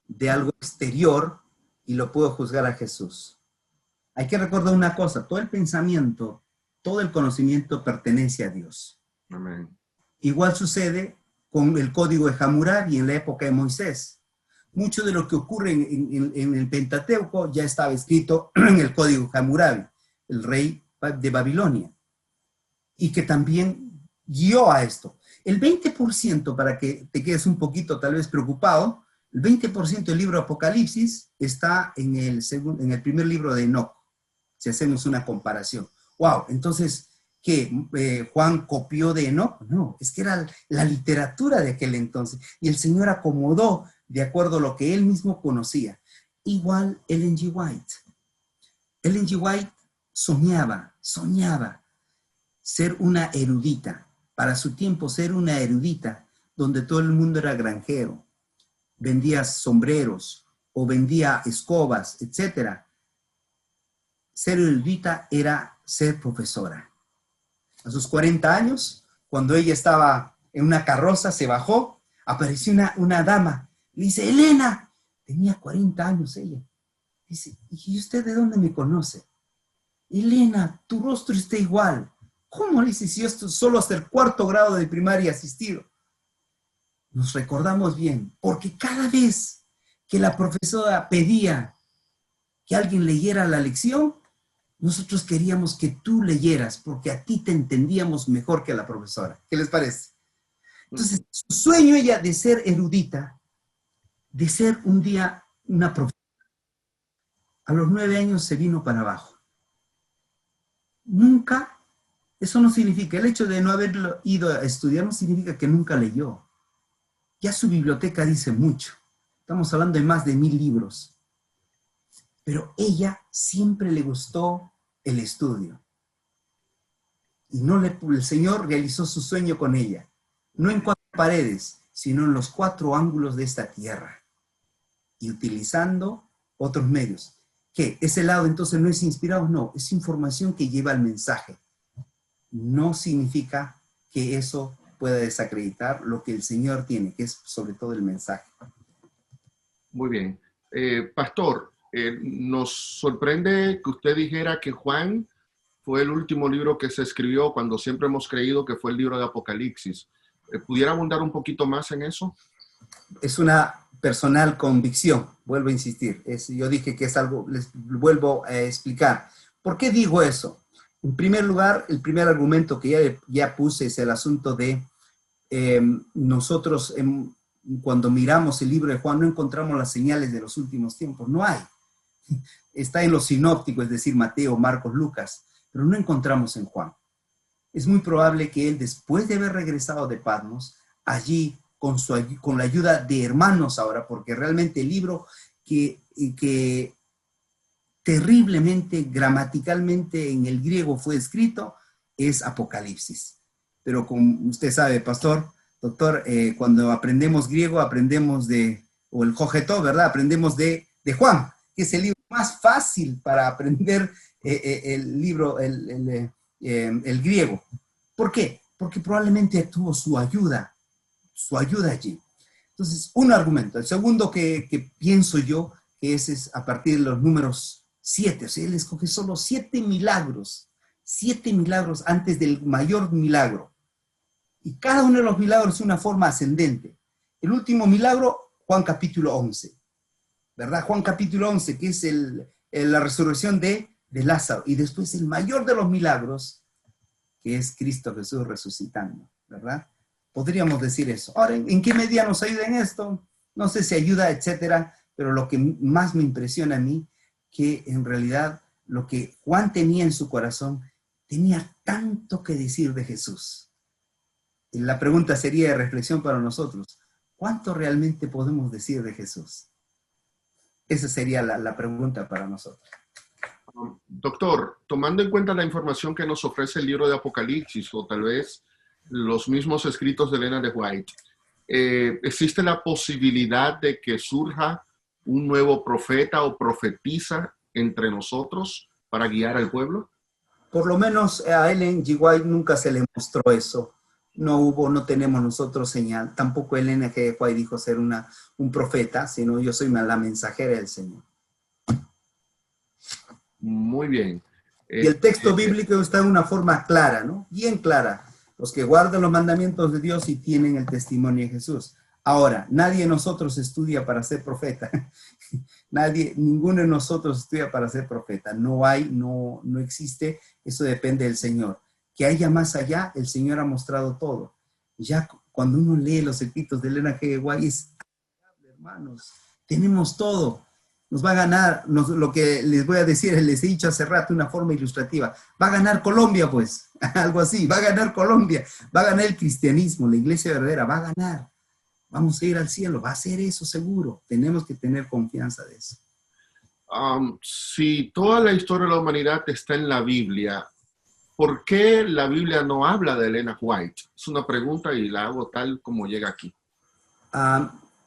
de algo exterior y lo puedo juzgar a Jesús? Hay que recordar una cosa, todo el pensamiento, todo el conocimiento pertenece a Dios. Amén. Igual sucede con el código de Hammurabi en la época de Moisés. Mucho de lo que ocurre en el Pentateuco ya estaba escrito en el código de Hammurabi, el rey de Babilonia, y que también guió a esto. El 20%, para que te quedes un poquito tal vez preocupado, el 20% del libro Apocalipsis está en el primer libro de Enoc, si hacemos una comparación. ¡Wow! Entonces, ¿qué? ¿Juan copió de Enoc? No, es que era la literatura de aquel entonces. Y el Señor acomodó de acuerdo a lo que él mismo conocía. Igual Ellen G. White. Ellen G. White soñaba ser una erudita. Para su tiempo, ser una erudita donde todo el mundo era granjero. Vendía sombreros o vendía escobas, etc. Ser erudita era ser profesora. A sus 40 años, cuando ella estaba en una carroza, se bajó, apareció una dama. Le dice, Elena, tenía 40 años ella. Dice, ¿y usted de dónde me conoce? Elena, tu rostro está igual. ¿Cómo le dice si yo estoy solo hasta el 4º grado de primaria asistido? Nos recordamos bien, porque cada vez que la profesora pedía que alguien leyera la lección, nosotros queríamos que tú leyeras, porque a ti te entendíamos mejor que a la profesora. ¿Qué les parece? Entonces, su sueño ella de ser erudita, de ser un día una profesora, a los 9 años se vino para abajo. Nunca, eso no significa, el hecho de no haber ido a estudiar no significa que nunca leyó. Ya su biblioteca dice mucho. Estamos hablando de más de 1000 libros. Pero ella siempre le gustó el estudio. Y el Señor realizó su sueño con ella. No en 4 paredes, sino en los 4 ángulos de esta tierra. Y utilizando otros medios. ¿Qué? ¿Ese lado entonces no es inspirado? No, es información que lleva el mensaje. No significa que eso pueda desacreditar lo que el Señor tiene, que es sobre todo el mensaje. Muy bien. Pastor, nos sorprende que usted dijera que Juan fue el último libro que se escribió cuando siempre hemos creído que fue el libro de Apocalipsis. ¿Pudiera abundar un poquito más en eso? Es una personal convicción, vuelvo a insistir. Yo dije que es algo, les vuelvo a explicar. ¿Por qué digo eso? En primer lugar, el primer argumento que ya puse es el asunto de nosotros cuando miramos el libro de Juan no encontramos las señales de los últimos tiempos, no hay. Está en los sinópticos, es decir, Mateo, Marcos, Lucas, pero no encontramos en Juan. Es muy probable que él, después de haber regresado de Patmos, allí con la ayuda de hermanos ahora, porque realmente el libro que terriblemente, gramaticalmente en el griego fue escrito, es Apocalipsis. Pero como usted sabe, pastor, doctor, cuando aprendemos griego, aprendemos o el Jogetó, ¿verdad? Aprendemos de Juan, que es el libro más fácil para aprender el libro, el griego. ¿Por qué? Porque probablemente tuvo su ayuda allí. Entonces, un argumento. El segundo que pienso yo, que es a partir de los números 7. O sea, él escoge solo 7 milagros antes del mayor milagro. Y cada uno de los milagros es una forma ascendente. El último milagro, Juan capítulo 11, ¿verdad? Juan capítulo 11, que es la resurrección de Lázaro. Y después el mayor de los milagros, que es Cristo Jesús resucitando, ¿verdad? Podríamos decir eso. Ahora, ¿en qué medida nos ayuda en esto? No sé si ayuda, etcétera, pero lo que más me impresiona a mí, que en realidad lo que Juan tenía en su corazón, tenía tanto que decir de Jesús. Y la pregunta sería de reflexión para nosotros: ¿cuánto realmente podemos decir de Jesús? Esa sería la pregunta para nosotros. Doctor, tomando en cuenta la información que nos ofrece el libro de Apocalipsis, o tal vez los mismos escritos de Elena de White, ¿existe la posibilidad de que surja un nuevo profeta o profetisa entre nosotros para guiar al pueblo? Por lo menos a Ellen G. White nunca se le mostró eso. No tenemos nosotros señal. Tampoco Elena G. White dijo ser un profeta, sino yo soy la mensajera del Señor. Muy bien. Y el texto bíblico está en una forma clara, ¿no? Bien clara. Los que guardan los mandamientos de Dios y tienen el testimonio de Jesús. Ahora, nadie de nosotros estudia para ser profeta. Ninguno de nosotros estudia para ser profeta. No existe. Eso depende del Señor. Que haya más allá, el Señor ha mostrado todo. Ya cuando uno lee los escritos de Elena G. White, es hermanos, tenemos todo. Nos va a ganar, lo que les voy a decir, les he dicho hace rato una forma ilustrativa. Va a ganar Colombia, pues, algo así. Va a ganar Colombia, va a ganar el cristianismo, la iglesia verdadera, va a ganar. Vamos a ir al cielo, va a ser eso seguro. Tenemos que tener confianza de eso. Si toda la historia de la humanidad está en la Biblia, ¿por qué la Biblia no habla de Elena White? Es una pregunta y la hago tal como llega aquí.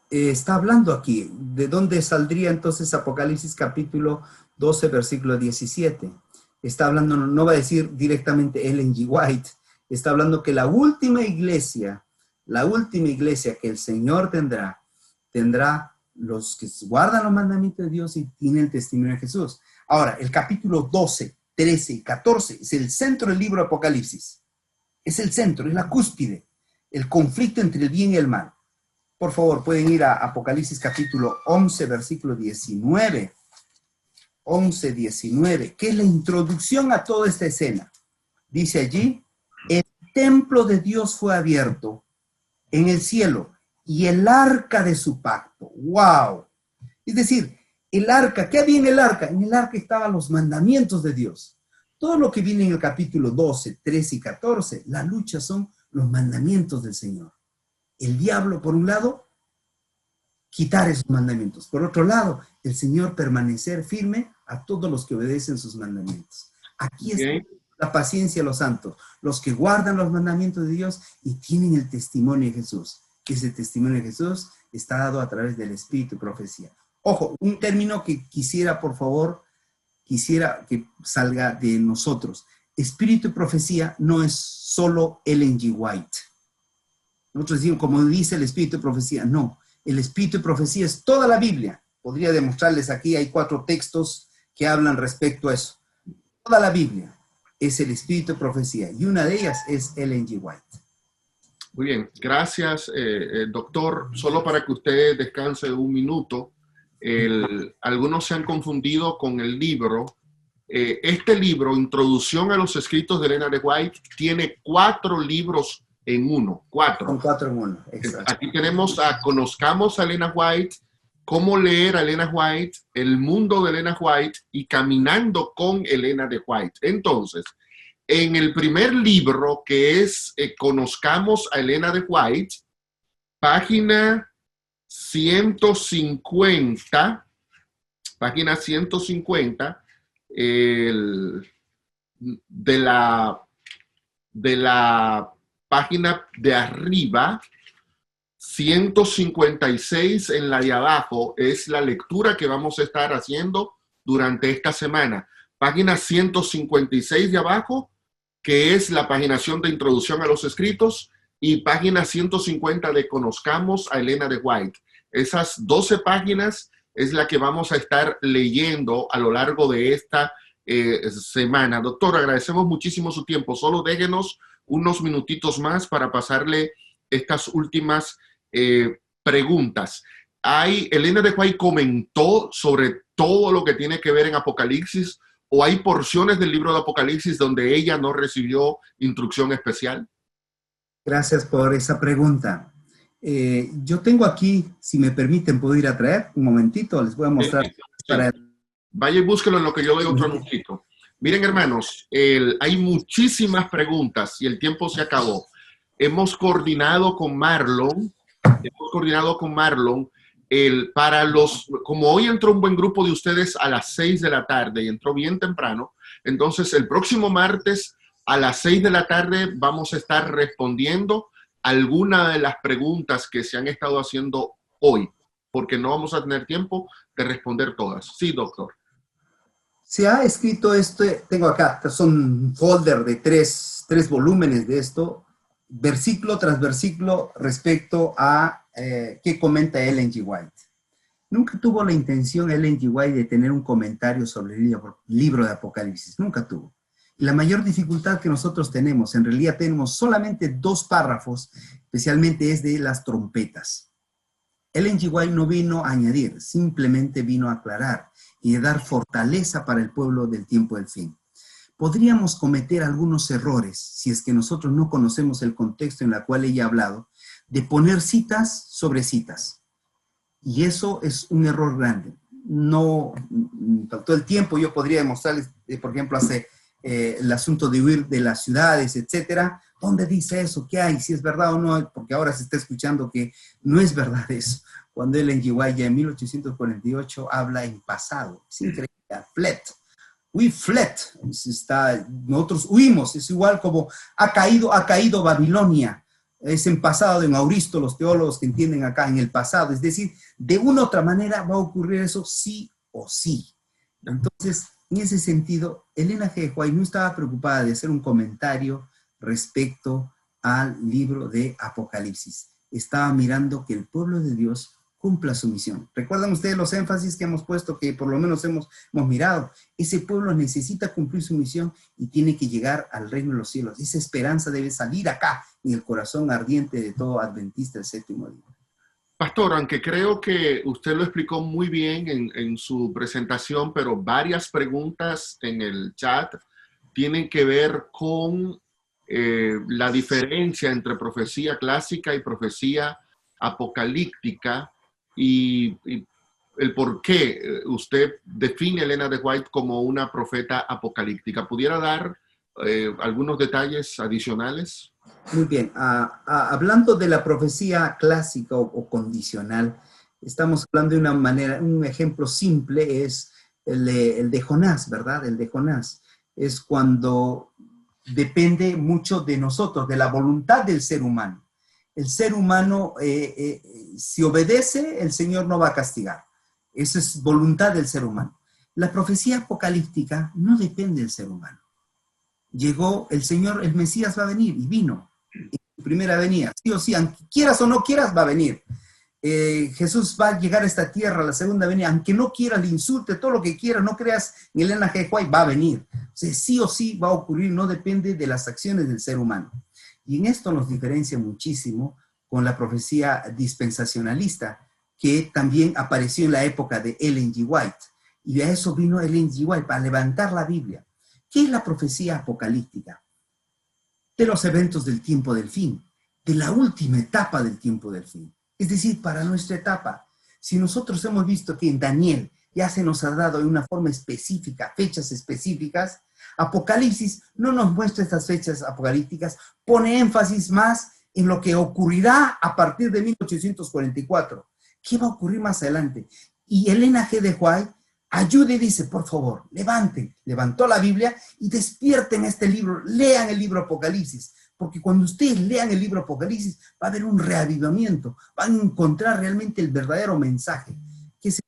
Está hablando aquí. ¿De dónde saldría entonces Apocalipsis capítulo 12, versículo 17? Está hablando, no va a decir directamente Ellen G. White, está hablando que la última iglesia que el Señor tendrá los que guardan los mandamientos de Dios y tienen el testimonio de Jesús. Ahora, el capítulo 12, 13 y 14 es el centro del libro de Apocalipsis. Es el centro, es la cúspide, el conflicto entre el bien y el mal. Por favor, pueden ir a Apocalipsis capítulo 11, versículo 19. 11, 19, que es la introducción a toda esta escena. Dice allí: el templo de Dios fue abierto en el cielo y el arca de su pacto. ¡Wow! Es decir, el arca, ¿qué había en el arca? En el arca estaban los mandamientos de Dios. Todo lo que viene en el capítulo 12, 13 y 14, la lucha son los mandamientos del Señor. El diablo, por un lado, quitar esos mandamientos. Por otro lado, el Señor permanecer firme a todos los que obedecen sus mandamientos. Aquí está la paciencia de los santos, los que guardan los mandamientos de Dios y tienen el testimonio de Jesús. Que ese testimonio de Jesús está dado a través del Espíritu y profecía. Ojo, un término que quisiera que salga de nosotros. Espíritu y profecía no es solo Ellen G. White. Nosotros decimos, como dice el Espíritu y profecía, no. El Espíritu y profecía es toda la Biblia. Podría demostrarles aquí, hay 4 textos que hablan respecto a eso. Toda la Biblia es el Espíritu y profecía, y una de ellas es Ellen G. White. Muy bien, gracias, doctor. Solo para que usted descanse un minuto, algunos se han confundido con el libro. Este libro, Introducción a los Escritos de Elena de White, tiene 4 libros en uno. 4. Con 4 en uno, exacto. Aquí tenemos a Conozcamos a Elena White, Cómo leer a Elena White, El mundo de Elena White y Caminando con Elena de White. Entonces, en el primer libro, que es Conozcamos a Elena de White, página 150, de la página de arriba, 156 en la de abajo, es la lectura que vamos a estar haciendo durante esta semana. Página 156 de abajo, que es la paginación de introducción a los escritos, y página 150 de Conozcamos a Elena de White. Esas 12 páginas es la que vamos a estar leyendo a lo largo de esta semana. Doctor, agradecemos muchísimo su tiempo. Solo déjenos unos minutitos más para pasarle estas últimas preguntas. Elena de White comentó sobre todo lo que tiene que ver en Apocalipsis, o hay porciones del libro de Apocalipsis donde ella no recibió instrucción especial. Gracias por esa pregunta. Yo tengo aquí, si me permiten, puedo ir a traer un momentito, les voy a mostrar. Sí. Vaya y búsquelo en lo que yo doy otro anuncito. Miren, hermanos, hay muchísimas preguntas y el tiempo se acabó. Hemos coordinado con Marlon, como hoy entró un buen grupo de ustedes a las 6 de la tarde y entró bien temprano, entonces el próximo martes a las 6 de la tarde vamos a estar respondiendo algunas de las preguntas que se han estado haciendo hoy, porque no vamos a tener tiempo de responder todas. Sí, doctor. Se ha escrito esto, tengo acá, son un folder de tres volúmenes de esto, versículo tras versículo respecto a qué comenta Ellen G. White. Nunca tuvo la intención Ellen G. White de tener un comentario sobre el libro de Apocalipsis, nunca tuvo. La mayor dificultad que nosotros tenemos, en realidad tenemos solamente 2 párrafos, especialmente es de las trompetas. Ellen G. White no vino a añadir, simplemente vino a aclarar y a dar fortaleza para el pueblo del tiempo del fin. Podríamos cometer algunos errores, si es que nosotros no conocemos el contexto en el cual ella ha hablado, de poner citas sobre citas. Y eso es un error grande. No, todo el tiempo yo podría demostrarles, por ejemplo, el asunto de huir de las ciudades, etcétera. ¿Dónde dice eso? ¿Qué hay? Si es verdad o no, porque ahora se está escuchando que no es verdad eso. Cuando Ellen G. White ya en 1848 habla en pasado. Es increíble. Fled. We fled. Nosotros huimos. Es igual como ha caído Babilonia. Es en pasado, en Auristo, los teólogos que entienden acá, en el pasado. Es decir, de una u otra manera va a ocurrir eso sí o sí. Entonces, en ese sentido, Elena G. White no estaba preocupada de hacer un comentario respecto al libro de Apocalipsis. Estaba mirando que el pueblo de Dios cumpla su misión. ¿Recuerdan ustedes los énfasis que hemos puesto, que por lo menos hemos mirado? Ese pueblo necesita cumplir su misión y tiene que llegar al reino de los cielos. Esa esperanza debe salir acá, en el corazón ardiente de todo adventista del séptimo día. Pastor, aunque creo que usted lo explicó muy bien en su presentación, pero varias preguntas en el chat tienen que ver con la diferencia entre profecía clásica y profecía apocalíptica y el por qué usted define a Elena de White como una profeta apocalíptica. ¿Pudiera dar algunos detalles adicionales? Muy bien. Hablando de la profecía clásica o condicional, estamos hablando de una manera, un ejemplo simple es el de Jonás, ¿verdad? El de Jonás es cuando depende mucho de nosotros, de la voluntad del ser humano. El ser humano, si obedece, el Señor no va a castigar. Esa es voluntad del ser humano. La profecía apocalíptica no depende del ser humano. Llegó el Señor, el Mesías va a venir, y vino en su primera venida. Sí o sí, aunque quieras o no quieras, va a venir. Jesús va a llegar a esta tierra, la segunda venida, aunque no quieras, le insulte, todo lo que quieras, no creas en Elena G. White, va a venir. O sea, sí o sí va a ocurrir, no depende de las acciones del ser humano. Y en esto nos diferencia muchísimo con la profecía dispensacionalista, que también apareció en la época de Ellen G. White. Y a eso vino Ellen G. White, para levantar la Biblia. ¿Qué es la profecía apocalíptica? De los eventos del tiempo del fin, de la última etapa del tiempo del fin. Es decir, para nuestra etapa. Si nosotros hemos visto que en Daniel ya se nos ha dado en una forma específica, fechas específicas, Apocalipsis no nos muestra estas fechas apocalípticas, pone énfasis más en lo que ocurrirá a partir de 1844. ¿Qué va a ocurrir más adelante? Y Elena G. White ayude y dice, por favor, levantó la Biblia y despierten este libro, lean el libro Apocalipsis, porque cuando ustedes lean el libro Apocalipsis va a haber un reavivamiento, van a encontrar realmente el verdadero mensaje, que es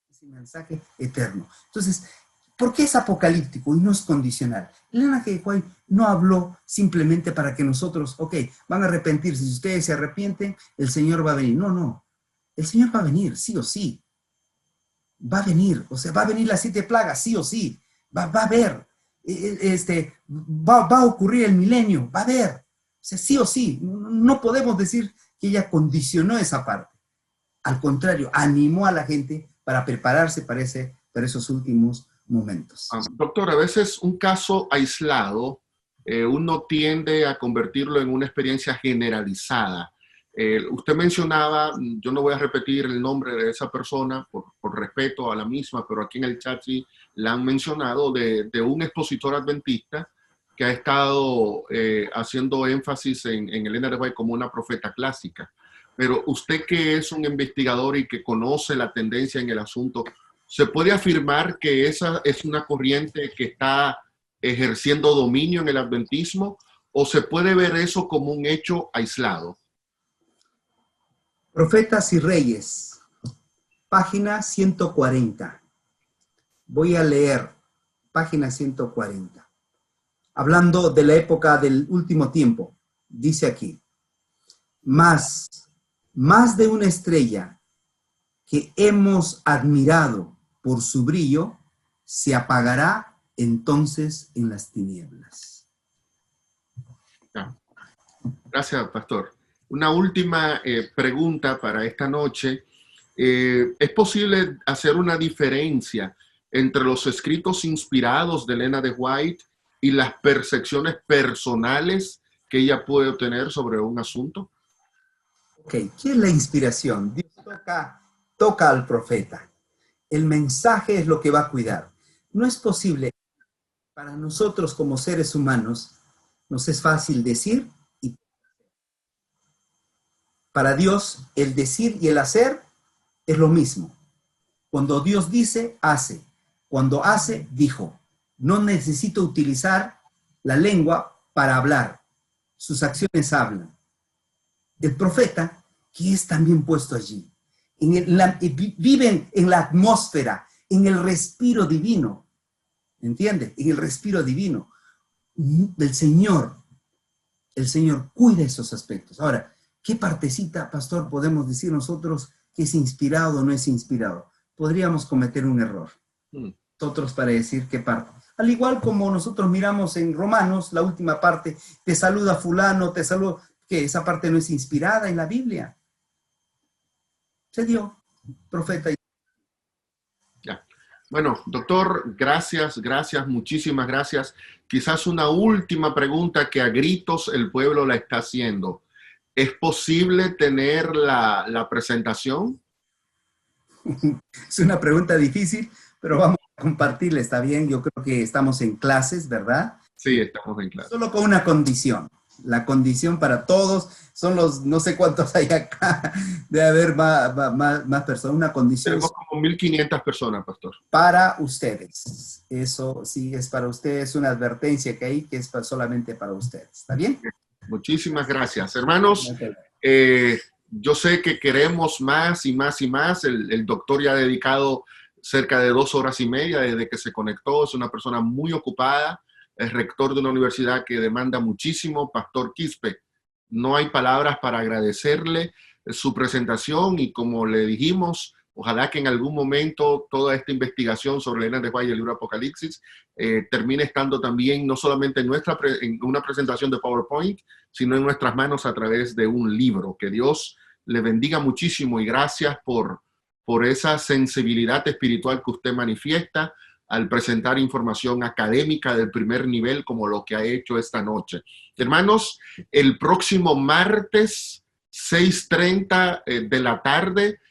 ese mensaje eterno. Entonces, ¿Por qué es apocalíptico y no es condicional? Elena G. White no habló simplemente para que nosotros, ok, van a arrepentirse. Si ustedes se arrepienten, el Señor va a venir. No, no. El Señor va a venir, sí o sí. Va a venir. O sea, va a venir las 7 plagas, sí o sí. Va a haber. Va a ocurrir el milenio. Va a haber. O sea, sí o sí. No podemos decir que ella condicionó esa parte. Al contrario, animó a la gente para prepararse para esos últimos momentos. Doctor, a veces un caso aislado, uno tiende a convertirlo en una experiencia generalizada. Usted mencionaba, yo no voy a repetir el nombre de esa persona por respeto a la misma, pero aquí en el chat sí la han mencionado, de un expositor adventista que ha estado haciendo énfasis en Elena de White como una profeta clásica. Pero usted, que es un investigador y que conoce la tendencia en el asunto, ¿se puede afirmar que esa es una corriente que está ejerciendo dominio en el adventismo, o se puede ver eso como un hecho aislado? Profetas y Reyes, página 140. Voy a leer página 140. Hablando de la época del último tiempo, dice aquí: más de una estrella que hemos admirado por su brillo, se apagará entonces en las tinieblas. Gracias, pastor. Una última pregunta para esta noche. ¿Es posible hacer una diferencia entre los escritos inspirados de Elena de White y las percepciones personales que ella puede obtener sobre un asunto? Ok, ¿qué es la inspiración? Dios toca al profeta. El mensaje es lo que va a cuidar. No es posible. Para nosotros como seres humanos, nos es fácil decir y para Dios el decir y el hacer es lo mismo. Cuando Dios dice, hace. Cuando hace, dijo. No necesito utilizar la lengua para hablar. Sus acciones hablan. El profeta, que es también puesto allí, viven en la atmósfera, en el respiro divino. ¿Entiende? En el respiro divino. El Señor cuida esos aspectos. Ahora, ¿qué partecita, pastor, podemos decir nosotros que es inspirado o no es inspirado? Podríamos cometer un error. Nosotros para decir qué parte. Al igual como nosotros miramos en Romanos, la última parte, te saluda fulano, te saluda, que esa parte no es inspirada en la Biblia. Se dio, profeta. Ya. Bueno, doctor, gracias, muchísimas gracias. Quizás una última pregunta que a gritos el pueblo la está haciendo. ¿Es posible tener la presentación? Es una pregunta difícil, pero vamos a compartirla, ¿está bien? Yo creo que estamos en clases, ¿verdad? Sí, estamos en clases. Solo con una condición. La condición para todos son los, no sé cuántos hay acá, debe haber más personas. Una condición. Tenemos como 1.500 personas, pastor. Para ustedes. Eso sí es para ustedes, una advertencia que hay que es solamente para ustedes. ¿Está bien? Muchísimas gracias. Hermanos, yo sé que queremos más y más y más. El doctor ya ha dedicado cerca de 2 horas y media desde que se conectó. Es una persona muy ocupada. Es rector de una universidad que demanda muchísimo. Pastor Quispe, no hay palabras para agradecerle su presentación, y como le dijimos, ojalá que en algún momento toda esta investigación sobre Elena de White y el libro Apocalipsis termine estando también no solamente en una presentación de PowerPoint, sino en nuestras manos a través de un libro. Que Dios le bendiga muchísimo y gracias por esa sensibilidad espiritual que usted manifiesta al presentar información académica del primer nivel como lo que ha hecho esta noche. Hermanos, el próximo martes 6:30 de la tarde,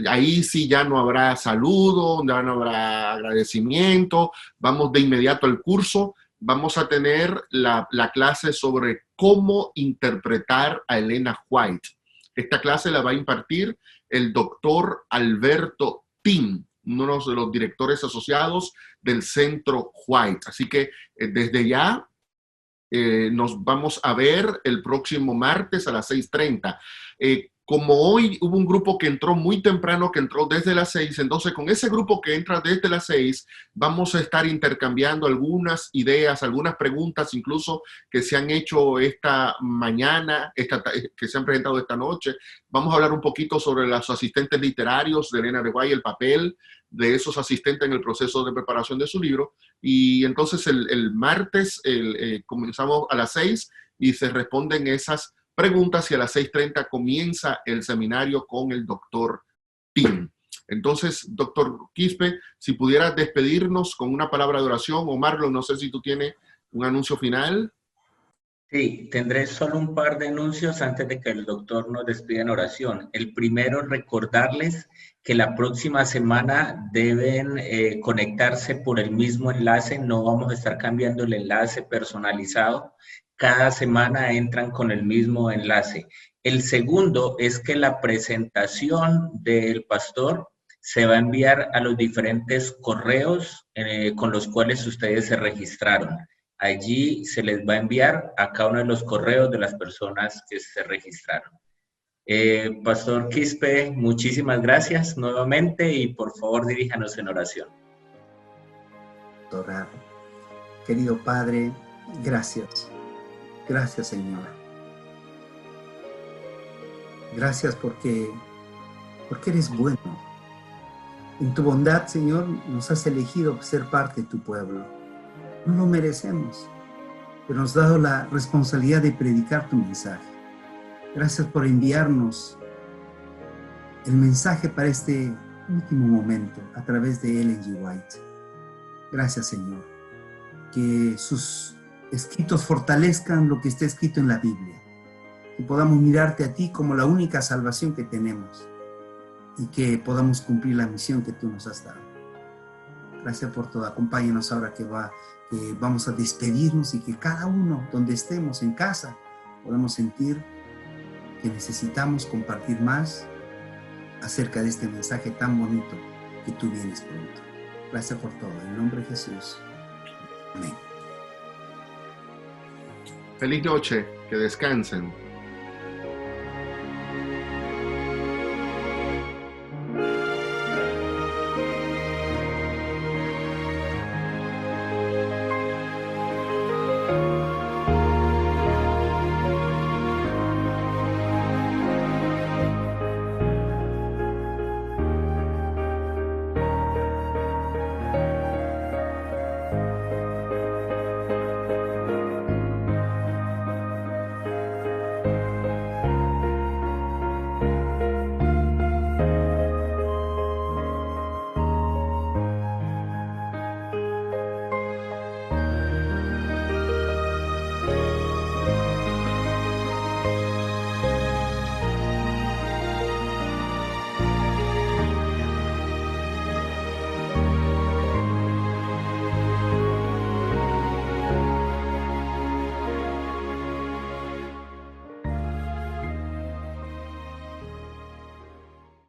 ahí sí ya no habrá saludo, ya no habrá agradecimiento, vamos de inmediato al curso. Vamos a tener la clase sobre cómo interpretar a Elena White. Esta clase la va a impartir el doctor Alberto Tim, uno de los directores asociados del Centro White. Así que desde ya nos vamos a ver el próximo martes a las 6:30. como hoy hubo un grupo que entró muy temprano, que entró desde las 6, entonces con ese grupo que entra desde las 6, vamos a estar intercambiando algunas ideas, algunas preguntas, incluso que se han hecho esta mañana, que se han presentado esta noche. Vamos a hablar un poquito sobre los asistentes literarios de Elena de Guay, el papel de esos asistentes en el proceso de preparación de su libro. Y entonces el martes comenzamos a las 6 y se responden esas preguntas y a las 6:30 comienza el seminario con el doctor Tim. Entonces, doctor Quispe, si pudiera despedirnos con una palabra de oración, o Marlon, no sé si tú tienes un anuncio final. Sí, tendré solo un par de anuncios antes de que el doctor nos despida en oración. El primero, recordarles que la próxima semana deben conectarse por el mismo enlace, no vamos a estar cambiando el enlace personalizado. Cada semana entran con el mismo enlace. El segundo es que la presentación del pastor se va a enviar a los diferentes correos con los cuales ustedes se registraron. Allí se les va a enviar a cada uno de los correos de las personas que se registraron. Pastor Quispe, muchísimas gracias nuevamente y por favor diríjanos en oración. Orar. Querido Padre, gracias. Gracias, Señor. Gracias porque eres bueno. En tu bondad, Señor, nos has elegido ser parte de tu pueblo. No lo merecemos, pero nos has dado la responsabilidad de predicar tu mensaje. Gracias por enviarnos el mensaje para este último momento a través de Ellen G. White. Gracias, Señor. Que sus escritos fortalezcan lo que está escrito en la Biblia. Que podamos mirarte a ti como la única salvación que tenemos y que podamos cumplir la misión que tú nos has dado. Gracias por todo. Acompáñanos ahora que vamos a despedirnos y que cada uno, donde estemos en casa, podamos sentir que necesitamos compartir más acerca de este mensaje tan bonito que tú vienes pronto. Gracias por todo. En nombre de Jesús. Amén. Feliz noche. Que descansen.